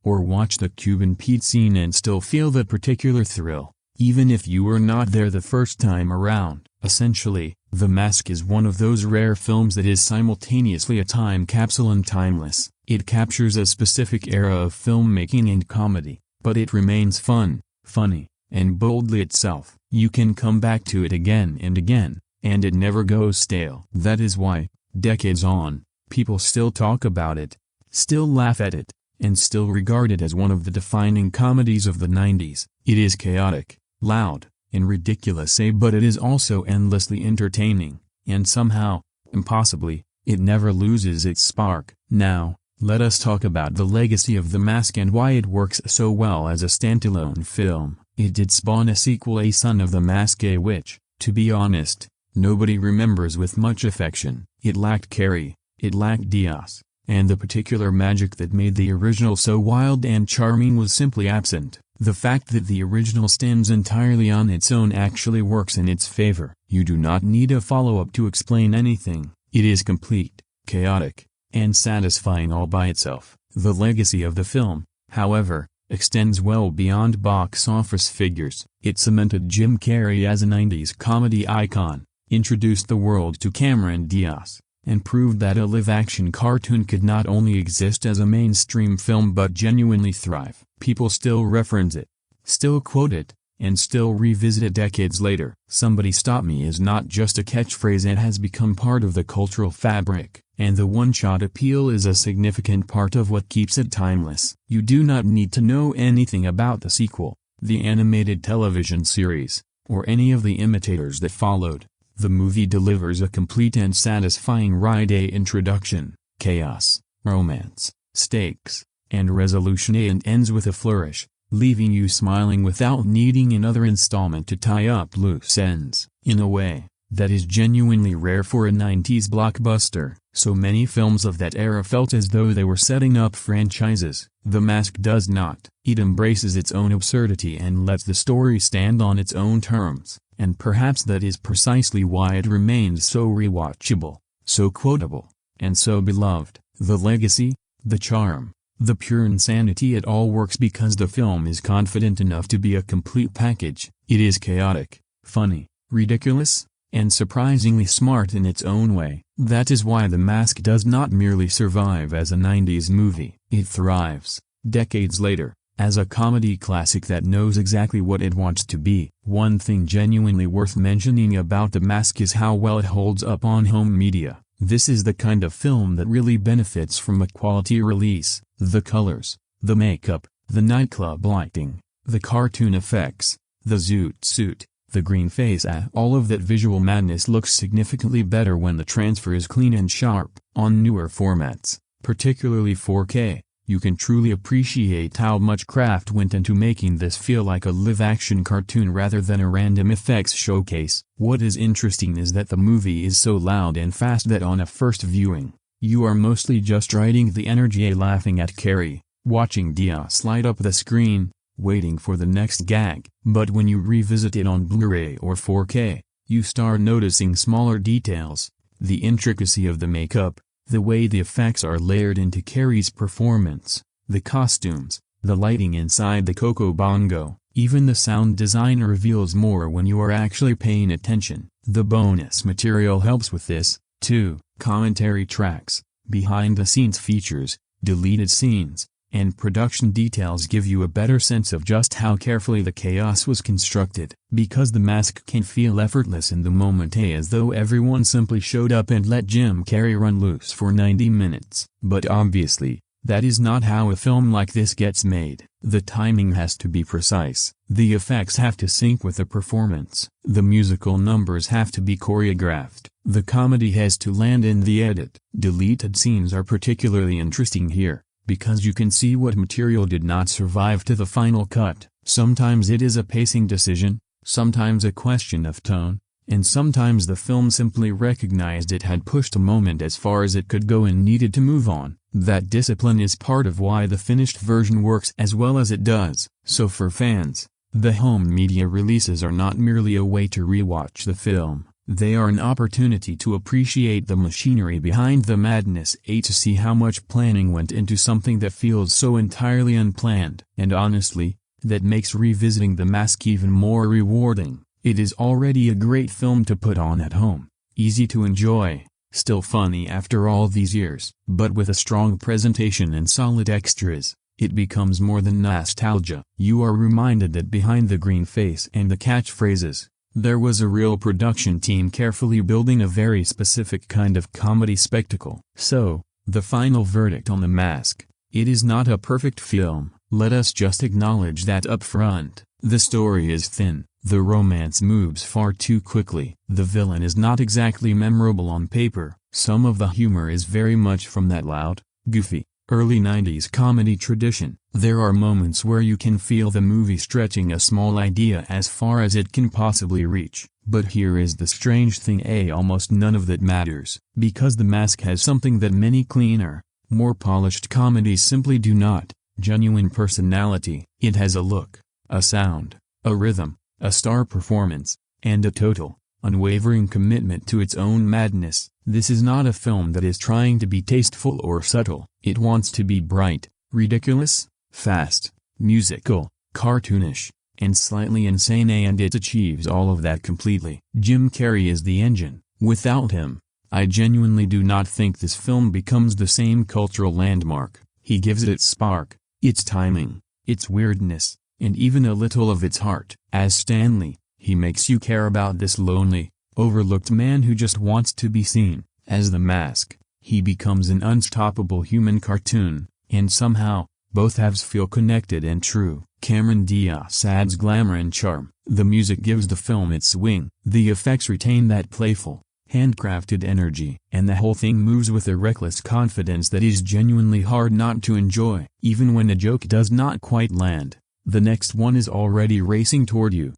or watch the Cuban Pete scene and still feel that particular thrill, even if you were not there the first time around. Essentially, The Mask is one of those rare films that is simultaneously a time capsule and timeless. It captures a specific era of filmmaking and comedy, but it remains fun, funny, and boldly itself. You can come back to it again and again, and it never goes stale. That is why, decades on, people still talk about it, still laugh at it, and still regard it as one of the defining comedies of the 90s. It is chaotic, loud, and ridiculous, but it is also endlessly entertaining, and somehow, impossibly, it never loses its spark. Now, let us talk about the legacy of The Mask and why it works so well as a standalone film. It did spawn a sequel, A Son of the Mask, which, to be honest, nobody remembers with much affection. It lacked Carrey, it lacked Diaz, and the particular magic that made the original so wild and charming was simply absent. The fact that the original stands entirely on its own actually works in its favor. You do not need a follow-up to explain anything. It is complete, chaotic, and satisfying all by itself. The legacy of the film, however, extends well beyond box office figures. It cemented Jim Carrey as a 90s comedy icon, introduced the world to Cameron Diaz, and proved that a live-action cartoon could not only exist as a mainstream film but genuinely thrive. People still reference it, still quote it, and still revisit it decades later. "Somebody Stop Me" is not just a catchphrase, it has become part of the cultural fabric, and the one-shot appeal is a significant part of what keeps it timeless. You do not need to know anything about the sequel, the animated television series, or any of the imitators that followed. The movie delivers a complete and satisfying ride: a introduction, chaos, romance, stakes, and resolution, and ends with a flourish, leaving you smiling without needing another installment to tie up loose ends. In a way, that is genuinely rare for a 90s blockbuster. So many films of that era felt as though they were setting up franchises. The Mask does not. It embraces its own absurdity and lets the story stand on its own terms. And perhaps that is precisely why it remains so rewatchable, so quotable, and so beloved. The legacy, the charm, the pure insanity, it all works because the film is confident enough to be a complete package. It is chaotic, funny, ridiculous, and surprisingly smart in its own way. That is why The Mask does not merely survive as a 90s movie. It thrives, decades later, as a comedy classic that knows exactly what it wants to be. One thing genuinely worth mentioning about The Mask is how well it holds up on home media. This is the kind of film that really benefits from a quality release. The colors, the makeup, the nightclub lighting, the cartoon effects, the zoot suit, the green face, all of that visual madness looks significantly better when the transfer is clean and sharp. On newer formats, particularly 4K, you can truly appreciate how much craft went into making this feel like a live-action cartoon rather than a random effects showcase. What is interesting is that the movie is so loud and fast that on a first viewing, you are mostly just riding the energy, laughing at Carrey, watching Diaz light up the screen, waiting for the next gag. But when you revisit it on Blu-ray or 4K, you start noticing smaller details, the intricacy of the makeup, the way the effects are layered into Carrey's performance, the costumes, the lighting inside the Coco Bongo. Even the sound design reveals more when you are actually paying attention. The bonus material helps with this, too. Commentary tracks, behind-the-scenes features, deleted scenes, and production details give you a better sense of just how carefully the chaos was constructed. Because The Mask can feel effortless in the moment, as though everyone simply showed up and let Jim Carrey run loose for 90 minutes. But obviously, that is not how a film like this gets made. The timing has to be precise, the effects have to sync with the performance, the musical numbers have to be choreographed, the comedy has to land in the edit. Deleted scenes are particularly interesting here, because you can see what material did not survive to the final cut. Sometimes it is a pacing decision, sometimes a question of tone, and sometimes the film simply recognized it had pushed a moment as far as it could go and needed to move on. That discipline is part of why the finished version works as well as it does. So for fans, the home media releases are not merely a way to rewatch the film, they are an opportunity to appreciate the machinery behind the madness, to see how much planning went into something that feels so entirely unplanned. And honestly, that makes revisiting The Mask even more rewarding. It is already a great film to put on at home, easy to enjoy, still funny after all these years. But with a strong presentation and solid extras, it becomes more than nostalgia. You are reminded that behind the green face and the catchphrases, there was a real production team carefully building a very specific kind of comedy spectacle. So, the final verdict on The Mask: it is not a perfect film, let us just acknowledge that up front. The story is thin, the romance moves far too quickly, the villain is not exactly memorable on paper, some of the humor is very much from that loud, goofy, early 90s comedy tradition. There are moments where you can feel the movie stretching a small idea as far as it can possibly reach. But here is the strange thing, almost none of that matters, because The Mask has something that many cleaner, more polished comedies simply do not: genuine personality. It has a look, a sound, a rhythm, a star performance, and a total, unwavering commitment to its own madness. This is not a film that is trying to be tasteful or subtle. It wants to be bright, ridiculous, fast, musical, cartoonish, and slightly insane, and it achieves all of that completely. Jim Carrey is the engine. Without him, I genuinely do not think this film becomes the same cultural landmark. He gives it its spark, its timing, its weirdness, and even a little of its heart. As Stanley, he makes you care about this lonely, overlooked man who just wants to be seen. As The Mask, he becomes an unstoppable human cartoon, and somehow, both halves feel connected and true. Cameron Diaz adds glamour and charm. The music gives the film its swing. The effects retain that playful, handcrafted energy, and the whole thing moves with a reckless confidence that is genuinely hard not to enjoy. Even when a joke does not quite land, the next one is already racing toward you.